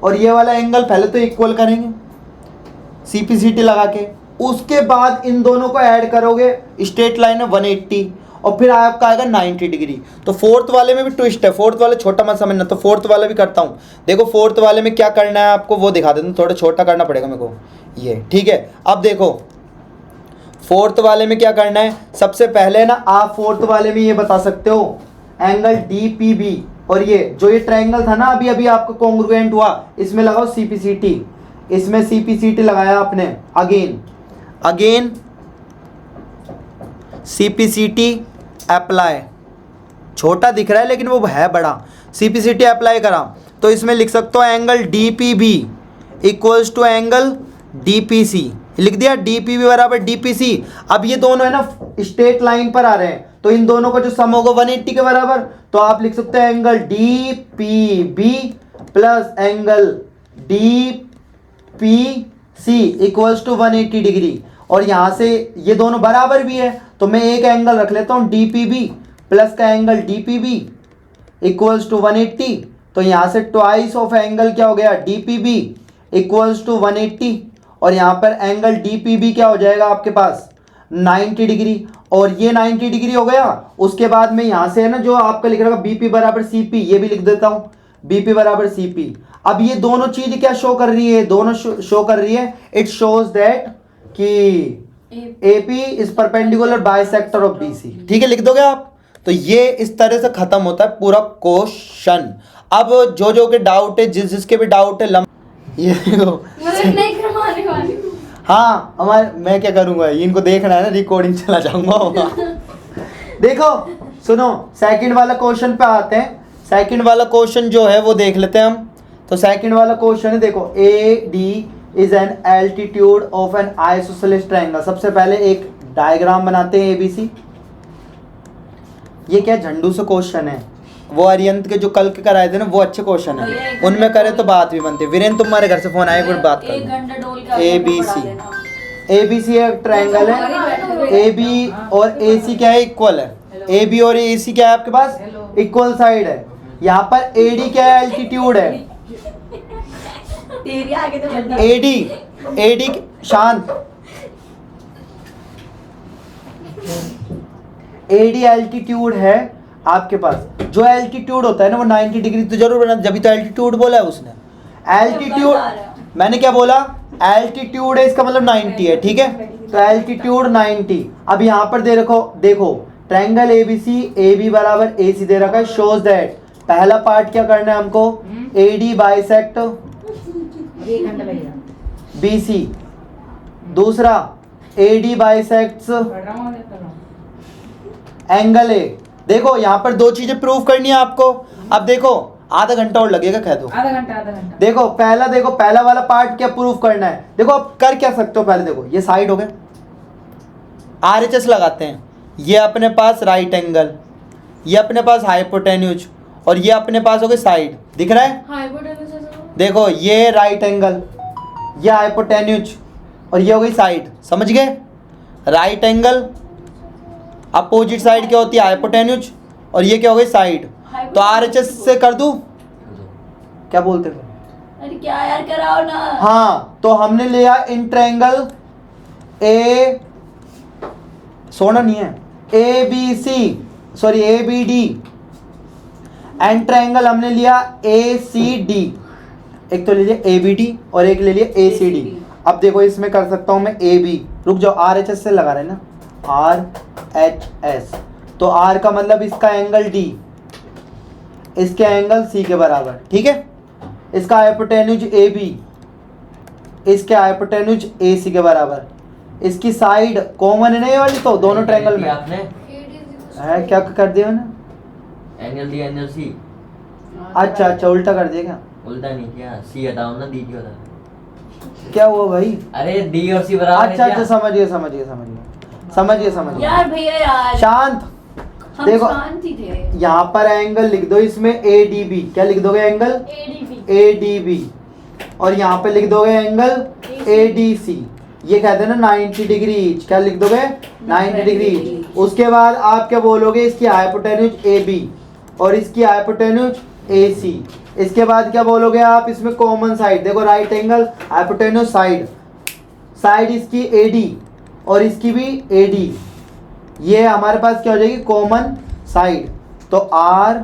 और ये वाला एंगल पहले तो इक्वल करेंगे CPCT लगा के, उसके बाद इन दोनों को ऐड करोगे, स्ट्रेट लाइन है 180 और फिर आपका आएगा 90 डिग्री। तो फोर्थ वाले में भी ट्विस्ट है, फोर्थ वाले छोटा मत समझना, तो फोर्थ वाला भी करता हूँ। देखो फोर्थ वाले में क्या करना है आपको वो दिखा देता हूँ, थोड़ा छोटा करना पड़ेगा मेरे को ये। ठीक है, अब देखो फोर्थ वाले में क्या करना है, सबसे पहले ना आप फोर्थ वाले में ये बता सकते हो एंगल DPB, और ये जो ये ट्रायंगल था ना अभी आपका कॉन्ग्रुएंट हुआ, इसमें लगाओ CPCT, इसमें CPCT लगाया आपने, अगेन CPCT अप्लाई, छोटा दिख रहा है लेकिन वो है बड़ा, CPCT अप्लाई करा तो इसमें लिख सकते हो angle DPB equals to angle DPC, लिख दिया DPB बराबर DPC। अब ये दोनों है ना स्ट्रेट लाइन पर आ रहे हैं, तो इन दोनों का जो सम होगा 180 के बराबर, तो आप लिख सकते हैं angle DPB plus angle DPC equals to 180 degree. और यहाँ से ये दोनों बराबर भी है तो मैं एक एंगल रख लेता हूँ DPB प्लस का एंगल DPB इक्वल्स टू 180, तो यहाँ से ट्वाइस ऑफ एंगल क्या हो गया DPB इक्वल्स टू 180, और यहाँ पर एंगल DPB क्या हो जाएगा आपके पास 90 डिग्री, और ये 90 डिग्री हो गया। उसके बाद में यहाँ से है ना जो आपका लिख रहा है BP बराबर CP, ये भी लिख देता हूँ BP बराबर CP। अब ये दोनों चीज क्या शो कर रही है, दोनों शो कर रही है, इट शोज दैट कि AP is perpendicular bisector of BC। ठीक है, लिख दोगे आप। तो ये इस तरह से खत्म होता है पूरा क्वेश्चन। अब जो के डाउट है, जिसके भी डाउट है ये देखो नहीं करवाने वाली हूँ। हाँ हमारे, मैं क्या करूँगा, इनको देखना है ना, रिकॉर्डिंग चला जाऊँगा। देखो सुनो, सेकंड वाला क्वेश्चन पे आते हैं। सेकंड वाला क्वेश्चन जो है वो देख लेते हैं हम। तो सेकंड वाला क्वेश्चन है, देखो AD is an altitude of N isosceles triangle. सबसे पहले एक डायग्राम बनाते हैं ABC। ये क्या झंडू से क्वेश्चन है, वो अरियंत के जो कल के कराए थे ना वो अच्छे क्वेश्चन भैया, है, एक उनमें घंटा करे तो बोल- बात भी बनती है। वीरेंद्र तुम्हारे घर से फोन आया, एक बार बात एक कर। घंटा डोल के ए आपको बी पढ़ा सी, देना। ए बी सी एक ट्रायंगल है, ए बी और ए सी क्या है, इक्वल है। ए बी और ए सी क्या है आपके पास, इक्वल साइड है। यहाँ पर ए डी क्या है, एल्टीट्यूड है। तेरी आगे तो बंदा ए डी शांत, ए डी एल्टीट्यूड है आपके पास। जो एल्टीट्यूड होता है ना वो 90 डिग्री तो जरूर बना, जब तो एल्टीट्यूड बोला है उसने। एल्टीट्यूड मैंने क्या बोला, एल्टीट्यूड है इसका मतलब 90 है, ठीक है। तो एल्टीट्यूड 90। अब यहाँ पर दे रखो, देखो ट्रायंगल एबीसी, ए बी बराबर ए सी दे रखा है, शोज दैट पहला पार्ट क्या करना है हमको, A D bisect B C, दूसरा A D bisects angle A. देखो यहाँ पर दो चीजें प्रूव करनी है आपको। अब देखो आधा घंटा और लगेगा, कह दो आधा घंटा। देखो पहला वाला पार्ट क्या प्रूफ करना है। देखो आप कर क्या सकते हो, पहले देखो ये साइड हो गया, आरएचएस लगाते हैं, ये अपने पास राइट एंगल, ये अपने पास हाइपोटेन्यूज, और ये अपने पास हो गए साइड, दिख रहा है। हाइपोटेन्यूज देखो ये राइट एंगल, ये हाइपोटेन्यूज, और ये हो गई साइड, समझ गए। राइट एंगल अपोजिट साइड क्या होती है, हाइपोटेन्यूज, और ये क्या हो गई साइड। तो आरएचएस से कर दूं, क्या बोलते हो। अरे क्या यार कराओ ना। हाँ तो हमने लिया इन ट्रायंगल ए, सोना नहीं है, A B C, sorry A B D, and triangle हमने लिया ए सी डी। एक तो ले लिया ए बी डी और एक ले लिया ए सी डी। अब देखो इसमें कर सकता हूं मैं ए बी, रुक जाओ, आर एच एस से लगा रहे हैं ना, आर एच एस, तो आर का मतलब इसका एंगल डी, इसके एंगल सी के बराबर, ठीक है। इसका हाइपोटेन्यूज ए बी, इसके हाइपोटेन्यूज ए सी के बराबर, इसकी साइड कॉमन है ना ये वाली, तो दोनों ट्रायंगल में आपने है, क्या कर दिया मैंने, एंगल डी एंगल सी, अच्छा उल्टा कर दिया क्या, उल्टा नहीं किया, सी हटाओ ना, डी क्यों हटा। क्या हुआ भाई, अरे डी और सी बराबर अच्छा है क्या? समझिए यार भैया यार शांत। हम देखो शांत ही थे। यहाँ पर एंगल लिख दो, इसमें ए डी बी, क्या लिख दोगे एंगल ए डी बी, और यहाँ पे लिख दोगे एंगल ए डी सी, ये कहते हैं ना 90 डिग्री ईच, क्या लिख दोगे 90 डिग्री ईच। उसके बाद आप क्या बोलोगे, इसकी हाइपोटेन्यूज ए बी और इसकी हाइपोटेन्यूज ए सी। इसके बाद क्या बोलोगे आप, इसमें कॉमन साइड, देखो right angle hypotenuse side, side इसकी ए डी और इसकी भी ए डी, ये हमारे पास क्या हो जाएगी कॉमन साइड। तो आर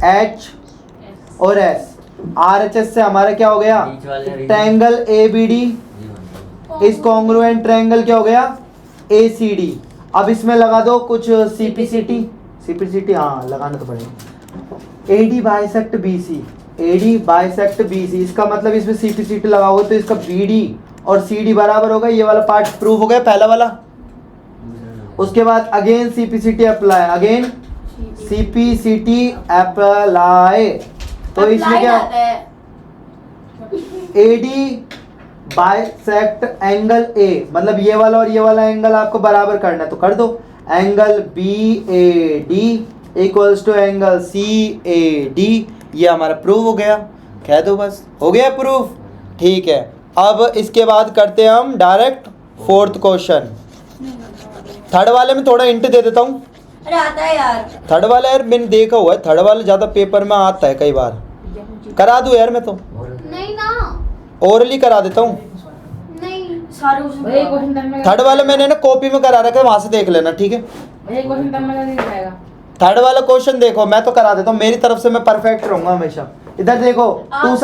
एच और एस, आर एच एस से हमारा क्या हो गया, बीच वाले region। Triangle A B D, इस कॉन्ग्रुएंट ट्रायंगल क्या हो गया ए सी डी। अब इसमें लगा दो कुछ सीपीसीटी, सीपीसीटी हाँ लगाना तो पड़ेगा। A D bisect B C, A D bisect B C, इसका मतलब इसमें सीपीसीटी लगाओगे तो इसका बी डी और सी डी बराबर होगा, ये वाला पार्ट प्रूव हो गया पहला वाला। उसके बाद again CPCT apply, again CPCT apply, तो इसमें क्या, ए डी बाइसेक्ट एंगल ए, मतलब ये वाला और ये वाला एंगल आपको बराबर करना है, तो कर दो angle B A D equals to angle C A D, ये हमारा प्रूव हो गया, कह दो बस, हो गया प्रूफ, ठीक है। अब इसके बाद करते हैं हम डायरेक्ट फोर्थ क्वेश्चन। थर्ड वाले में थोड़ा इंट दे देता हूँ, अरे आता है यार। थर्ड वाला यार मैंने देखा हुआ है, थर्ड वाला ज़्यादा पेपर में आता है कई बार, करा दूँ यार मैं तो, नहीं ना, ओरली करा देता हूँ। नहीं सारे भैया एक क्वेश्चन तब में थर्ड वाला मैंने ना कॉपी में करा रखा है, वहाँ से देख लेना, ठीक है। भैया एक क्वेश्चन तब में नहीं दिखाएगा। थर्ड वाला क्वेश्चन देखो, मैं तो करा देता हूँ, मेरी तरफ से मैं परफेक्ट रहूंगा हमेशा। इधर देखो two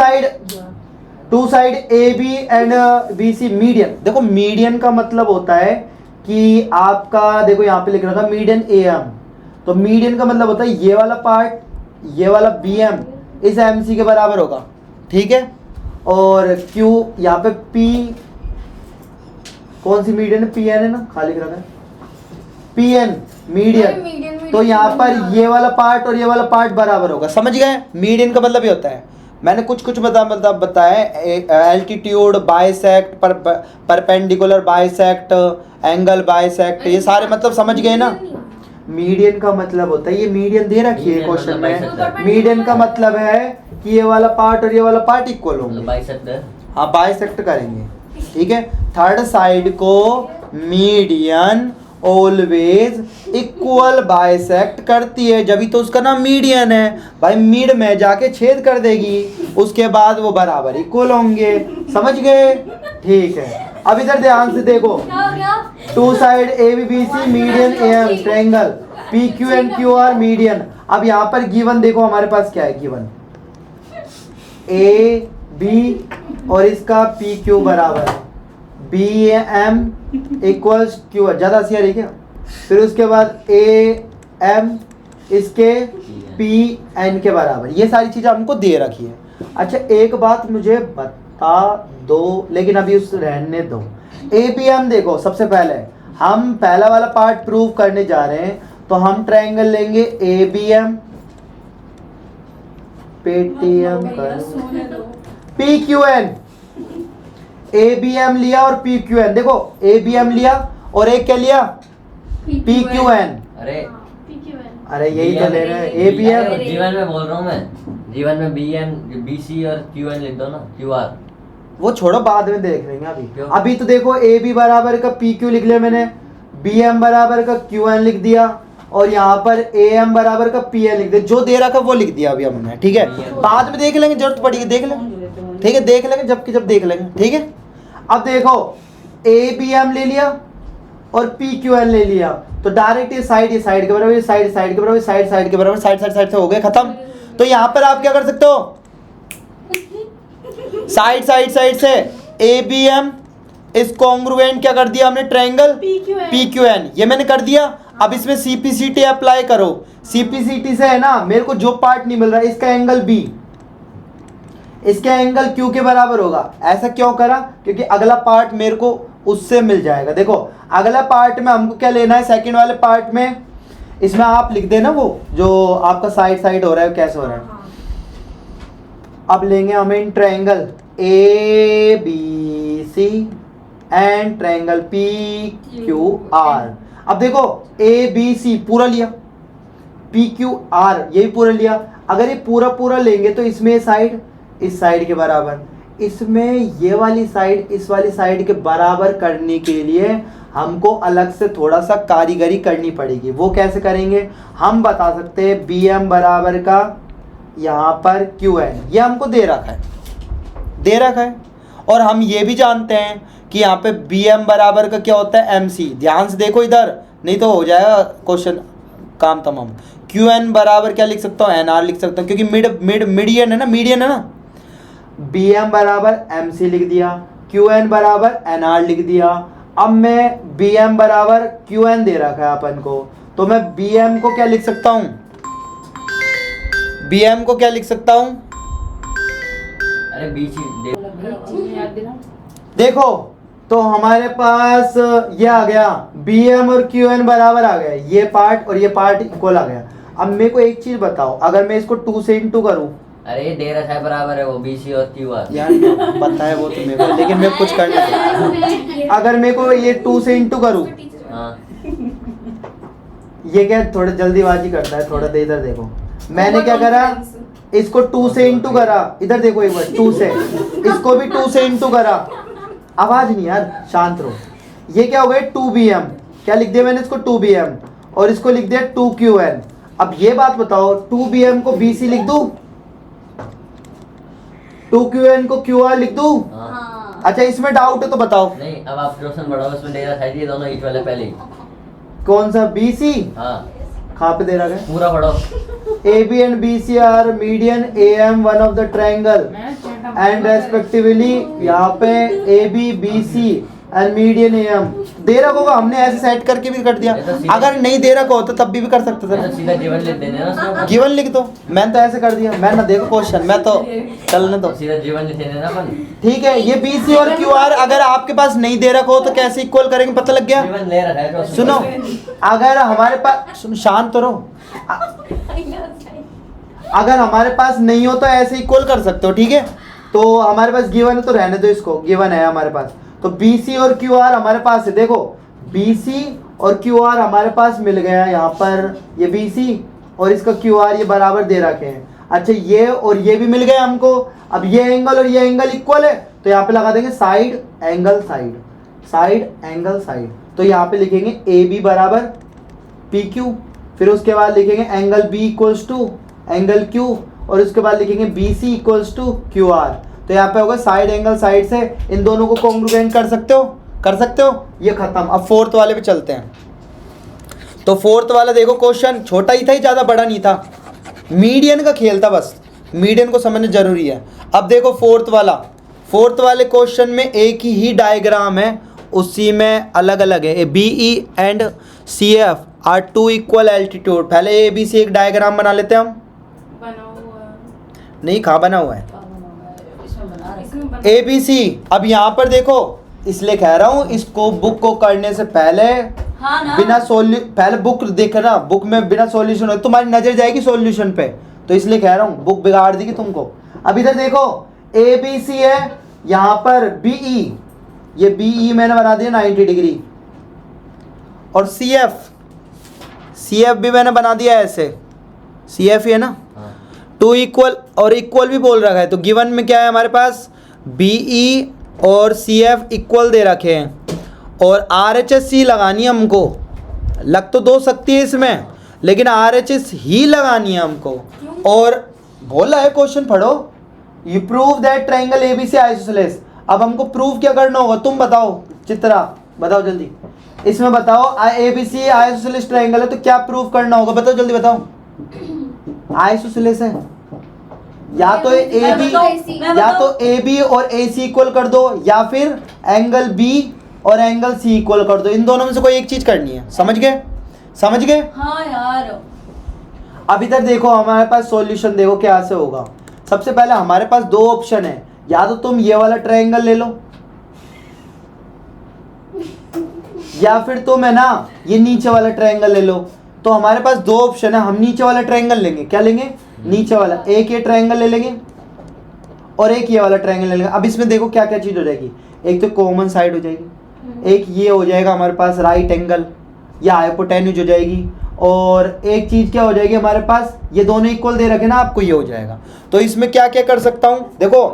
side A B and B C median, देखो मीडियन का मतलब होता है कि आपका, देखो यहाँ पे लिख रखा है मीडियन ए एम, तो मीडियन का मतलब होता है ये वाला पार्ट, ये वाला बी एम इस एम सी के बराबर होगा, ठीक है। और क्यू यहाँ पे पी, कौन सी मीडियन है, पी एन है ना, खाली लिख रखा है पी एन मीडियन, तो यहाँ पर ये वाला पार्ट और ये वाला पार्ट बराबर होगा, समझ गए। मीडियन का मतलब ये होता है, मैंने कुछ बताया, altitude bisect, perpendicular bisect, angle bisect, ये सारे मतलब समझ गए ना। मीडियन का मतलब होता है, ये मीडियन दे रखी है Median क्वेश्चन मतलब bisect में। मीडियन का मतलब है कि ये वाला पार्ट और ये वाला पार्ट इक्वल मतलब होंगे। बाइसेक्ट है। हाँ बाइसेक्ट करेंगे, ठीक है। थर्ड साइड को मीडियन ऑलवेज इक्वल बाइसेक्ट करती है, जब तो उसका नाम मीडियन है भाई। मिड में जाके छेद कर देगी, उसके बाद वो बराबर इक्वल होंगे। समझ गए? ठीक है। अब इधर ध्यान से देखो, क्या हो गया? Two side A B B C median A M triangle P Q and Q R median. अब यहाँ पर गिवन देखो हमारे पास क्या है, गिवन ए बी और इसका पी क्यू बराबर B M equals to Q, ज़्यादा सी आ रही क्या? फिर उसके बाद ए एम इसके पी एन के बराबर, ये सारी चीज़ें हमको दे रखी है। अच्छा एक बात मुझे बता दो, लेकिन अभी उस रहने दो। ए बी एम देखो, सबसे पहले हम पहला वाला पार्ट प्रूव करने जा रहे हैं, तो हम ट्रायंगल लेंगे A B M, Paytm P Q N. A B M लिया और पी क्यू एन, देखो ए बी एम लिया और एक क्या लिया, पी क्यू एन। अरे PQN। अरे यही तो ले रहे हैं, ए बी एम। जीवन में बोल रहा हूँ मैं, जीवन में बी एम बी सी और क्यू एन लिख दो ना, क्यू आर। वो छोड़ो, बाद में देख लेंगे। क्यों? अभी तो देखो ए बी बराबर का पी क्यू लिख लिया मैंने, बी एम बराबर का क्यू एन लिख दिया, और यहाँ पर ए एम बराबर का पी एन लिख दिया। जो दे रखा वो लिख दिया अभी हमने, ठीक है। बाद में देख लेंगे, जरूरत पड़ेगी देख लेंगे, ठीक है। देख लेंगे जबकि जब देख लेंगे, ठीक है। अब देखो ए बी एम ले लिया और पी क्यू एन ले लिया, तो डायरेक्ट ये साइड के बराबर, ये साइड के बराबर, साइड के बराबर, साइड से हो गए खत्म। तो यहाँ पर आप क्या कर सकते हो, साइड से ए बी एम इस कॉन्ग्रुएंट क्या कर दिया हमने, ट्रायंगल पी क्यू एन, ये मैंने कर दिया। अब इसमें सीपीसीटी अप्लाई करो। सीपीसीटी से है ना, मेरे को जो पार्ट नहीं मिल रहा, इसका एंगल बी इसके एंगल क्यू के बराबर होगा। ऐसा क्यों करा, क्योंकि अगला पार्ट मेरे को उससे मिल जाएगा। देखो अगला पार्ट में हमको क्या लेना है, सेकंड वाले पार्ट में इसमें आप लिख देना वो जो आपका साइड हो रहा है कैसे हो रहा है। अब लेंगे हमें इन triangle A B C and triangle P Q R. अब देखो ए बी सी पूरा लिया, पी क्यू आर ये भी पूरा लिया। अगर ये पूरा लेंगे तो इसमें साइड इस साइड के बराबर, इसमें ये वाली साइड इस वाली साइड के बराबर करने के लिए हमको अलग से थोड़ा सा कारीगरी करनी पड़ेगी। वो कैसे करेंगे, हम बता सकते हैं बी एम बराबर का यहाँ पर क्यू एन, ये हमको दे रखा है। और हम ये भी जानते हैं कि यहाँ पे बी एम बराबर का क्या होता है, एम सी। ध्यान से देखो इधर, नहीं तो हो जाएगा क्वेश्चन काम तमाम। क्यू एन बराबर क्या लिख सकता हूँ, एन आर लिख सकता हूँ, क्योंकि मीडियन है ना। बी एम बराबर एम सी लिख दिया, क्यू एन बराबर एन आर लिख दिया। अब मैं बी एम बराबर क्यू एन दे रखा है अपन को, तो मैं बी एम को क्या लिख सकता हूँ, अरे बी सी देखो तो हमारे पास ये आ गया, बी एम और क्यू एन बराबर आ गए, ये पार्ट और ये पार्ट इक्वल आ गया। अब मेरे को एक चीज बताओ, अगर मैं इसको 2 से इंटू करूँ, अरे ये दे रखा है बराबर है वो बी सी और क्यू आर। यार पता है वो तो मेरे को, लेकिन मैं कुछ करना चाहता। अगर मेरे को ये 2 से इंटू करूँ, हाँ ये क्या थोड़ा जल्दीबाजी करता है, थोड़ा देर इधर देखो। मैंने क्या करा, इसको 2 से इंटू करा, इधर देखो एक बार 2 से, इसको भी 2 से इंटू करा। आवाज नहीं यार, शांत रहो। ये क्या हो गया 2bm, क्या लिख दिया मैंने इसको 2bm, और इसको लिख दिया 2qn। अब ये बात बताओ 2bm को bc लिख दूं, 2qn को qr लिख दूं? हाँ। अच्छा इसमें डाउट है तो बताओ। नहीं अब आप क्वेश्चन बढ़ाओ, इसमें दे रखा है ये दोनों ईच वाले पहले ही। कौन सा bc? हाँ कहाँ पे दे रहा है? पूरा पढ़ो। AB and BC are median AM one of the triangle and respectively यहाँ पे AB BC and median AM दे रखा होगा, हमने ऐसे सेट करके भी कर दिया। अगर नहीं दे रखा हो तो तब भी कर सकते थे ना, तो सीधा जीवन लिख देने ना, गिवन लिख दो। मैंने तो ऐसे कर दिया, मैं ना देखो क्वेश्चन, मैं तो चलने दो। सीधा जीवन लिख देने ना अपन। ठीक है, ये BC और QR अगर आपके पास नहीं दे रखा हो तो कैसे इक्वल करेंगे, पता लग गया? जीवन ले रखा है तो सुनो, अगर हमारे पास, सुनो शांत तो रहो, अगर हमारे पास नहीं हो तो ऐसे इक्वल कर सकते हो, ठीक है। तो हमारे पास गिवन है तो रहने दो, इसको गिवन है हमारे पास। तो BC और QR हमारे पास है, देखो BC और क्यू आर हमारे पास मिल गया यहाँ पर, ये बी सी और इसका क्यू आर ये बराबर दे रखे हैं। अच्छा ये और ये भी मिल गया हमको। अब ये एंगल और ये एंगल इक्वल है तो यहाँ पे लगा देंगे side angle side, side angle side. तो यहाँ पे लिखेंगे ए बी बराबर पी क्यू, फिर उसके बाद लिखेंगे angle B equals to angle Q, और उसके बाद लिखेंगे B C equals to Q R. तो यहाँ पे होगा साइड एंगल साइड से इन दोनों को कॉन्ग्रुएंट कर सकते हो, कर सकते हो। ये खत्म। अब फोर्थ वाले पे चलते हैं। तो फोर्थ वाला देखो क्वेश्चन छोटा ही था, ही ज़्यादा बड़ा नहीं था, मीडियन का खेल था, बस मीडियन को समझना जरूरी है। अब देखो फोर्थ वाले क्वेश्चन में एक ही डायग्राम है, उसी में अलग अलग है। B E and C F are two equal altitude. पहले ए बी सी एक डायग्राम बना लेते हैं हम। बना हुआ है। नहीं कहाँ बना हुआ है, इसमें बना रहे इसमें बना ए बी सी। अब यहाँ पर देखो, इसलिए कह रहा हूँ इसको बुक को करने से पहले हाँ ना, बिना पहले बुक देखना, बुक में बिना सॉल्यूशन हो तुम्हारी नजर जाएगी सॉल्यूशन पे, तो इसलिए कह रहा हूँ बुक बिगाड़ देगी तुमको। अब इधर देखो ए बी सी है, यहाँ पर बी ई, ये बी ई मैंने बना दिया 90 डिग्री, और सी एफ भी मैंने बना दिया ऐसे, सी एफ ही है ना, हाँ। टू इक्वल और इक्वल भी बोल रखा है। तो गिवन में क्या है हमारे पास, बी ई और सी एफ इक्वल दे रखे हैं, और आर एच एस सी लगानी है हमको। लग तो दो सकती है इसमें, लेकिन आर एच एस ही लगानी है हमको। और बोला है क्वेश्चन पढ़ो, you prove that triangle A B C isosceles. अब हमको प्रूव क्या करना होगा, तुम बताओ, चित्रा बताओ जल्दी, इसमें बताओ A B C isosceles triangle है तो क्या प्रूव करना होगा, बताओ जल्दी बताओ। आइसोसेलेस है, या तो ए बी, या तो ए बी और ए सी इक्वल कर दो, या फिर एंगल बी और एंगल सी इक्वल कर दो। इन दोनों में से कोई एक चीज करनी है। समझ गए, समझ गए। हाँ यार, अब इधर देखो हमारे पास सॉल्यूशन देखो क्या से होगा। सबसे पहले हमारे पास दो ऑप्शन है, या तो तुम ये वाला ट्रायंगल ले लो, या फिर तुम है ना ये नीचे वाला ट्रायंगल ले लो। तो हमारे पास दो ऑप्शन है, हम नीचे वाला ट्रायंगल लेंगे। क्या लेंगे, नीचे वाला। एक ये ट्रायंगल ले लेंगे और एक ये वाला ट्रायंगल ले लेंगे। अब इसमें देखो क्या क्या चीज हो जाएगी, एक तो कॉमन साइड हो जाएगी, एक ये हो जाएगा हमारे पास राइट एंगल या हाइपोटेन्यूज हो जाएगी, और एक चीज क्या हो जाएगी हमारे पास, ये दोनों इक्वल दे रखे ना आपको, ये हो जाएगा। तो इसमें क्या क्या कर सकता हूँ देखो,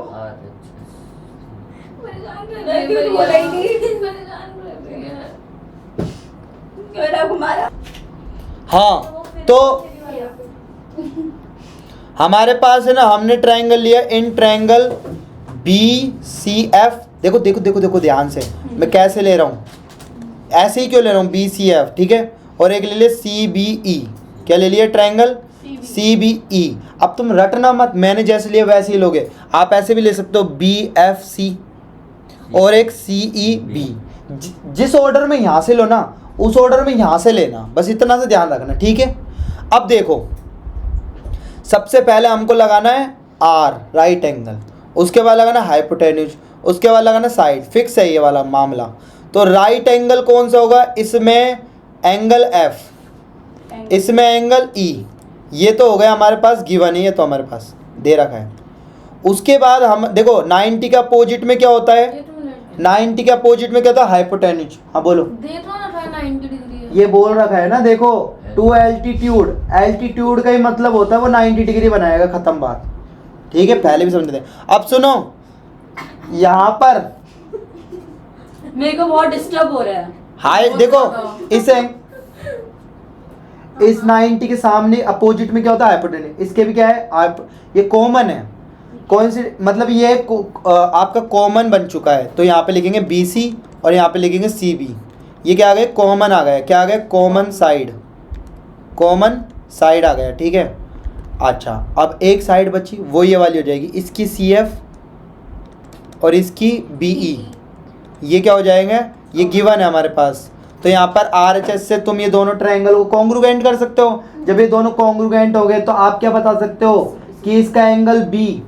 हाँ तो हमारे पास है ना, हमने ट्रायंगल लिया in triangle B C F. देखो देखो देखो देखो ध्यान से मैं कैसे ले रहा हूँ, ऐसे ही क्यों ले रहा हूँ, बी सी एफ, ठीक है। और एक ले लिया सी बी ई, क्या ले लिया, ट्रायंगल सी बी ई। अब तुम रटना मत, मैंने जैसे लिया वैसे ही लोगे, आप ऐसे भी ले सकते हो, बी एफ सी और एक सी ई बी। जिस ऑर्डर में यहाँ से लो ना, उस ऑर्डर में यहाँ से लेना, बस इतना से ध्यान रखना, ठीक है। अब देखो सबसे पहले हमको लगाना है आर राइट एंगल, उसके बाद लगाना हाइपोटेन्यूज, उसके बाद लगाना साइड। फिक्स है ये वाला मामला। तो राइट एंगल कौन सा होगा, इसमें एंगल एफ, इसमें एंगल ई। ये तो हो गया हमारे पास गिवन है, ये तो हमारे पास दे रखा है। उसके बाद हम देखो 90 के अपोजिट में क्या होता है, 90 के अपोजिट में क्या होता है, हाइपोटेन्यूज। हाँ बोलो, देखो ना 90 डिग्री है। ये बोल रखा है ना, देखो टू एल्टीट्यूड, एल्टीट्यूड का ही मतलब होता है वो 90 डिग्री बनाएगा, खत्म बात, ठीक है। पहले भी समझते हैं। अब सुनो, यहाँ पर मेरे को बहुत डिस्टर्ब हो रहा है। हाई देखो, इस 90 के सामने अपोजिट में क्या होता है, हाइपोटेन्यूज। इसके भी क्या है, ये कॉमन है, कौन सी मतलब ये आपका कॉमन बन चुका है। तो यहाँ पे लिखेंगे बी सी और यहाँ पे लिखेंगे सी बी। ये क्या आ गया, कॉमन आ गया, क्या आ गया, कॉमन साइड, कॉमन साइड आ गया, ठीक है। अच्छा अब एक साइड बची, वो ये वाली हो जाएगी, इसकी सी एफ और इसकी बी ई। ये क्या हो जाएंगे, ये गिवन है हमारे पास। तो यहाँ पर आर एच एस से तुम ये दोनों ट्रायंगल को कॉन्ग्रुएंट कर सकते हो। जब ये दोनों कॉन्ग्रुएंट हो गए तो आप क्या बता सकते हो कि इसका एंगल बी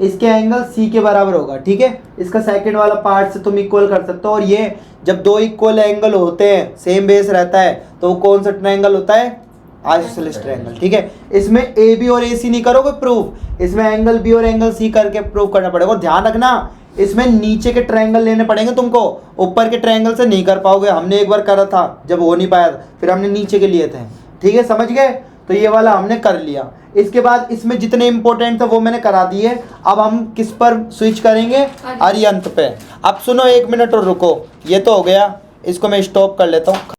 इसके एंगल सी के बराबर होगा, ठीक है। इसका सेकंड वाला पार्ट से तुम इक्वल कर सकते हो। और ये जब दो इक्वल एंगल होते हैं, सेम बेस रहता है, तो वो कौन सा ट्रायंगल होता है, आइसोसेलेस ट्रायंगल, ठीक है। इसमें ए बी और ए सी नहीं करोगे प्रूफ, इसमें एंगल बी और एंगल सी करके प्रूफ करना पड़ेगा। और ध्यान रखना इसमें नीचे के ट्रायंगल लेने पड़ेंगे तुमको, ऊपर के ट्रायंगल से नहीं कर पाओगे। हमने एक बार करा था जब हो नहीं पाया था, फिर हमने नीचे के लिए थे। ठीक है, समझ गए? तो ये वाला हमने कर लिया। इसके बाद इसमें जितने इंपॉर्टेंट थे वो मैंने करा दिए। अब हम किस पर स्विच करेंगे? अरियंत पे। अब सुनो, 1 मिनट और रुको, ये तो हो गया, इसको मैं स्टॉप कर लेता हूँ।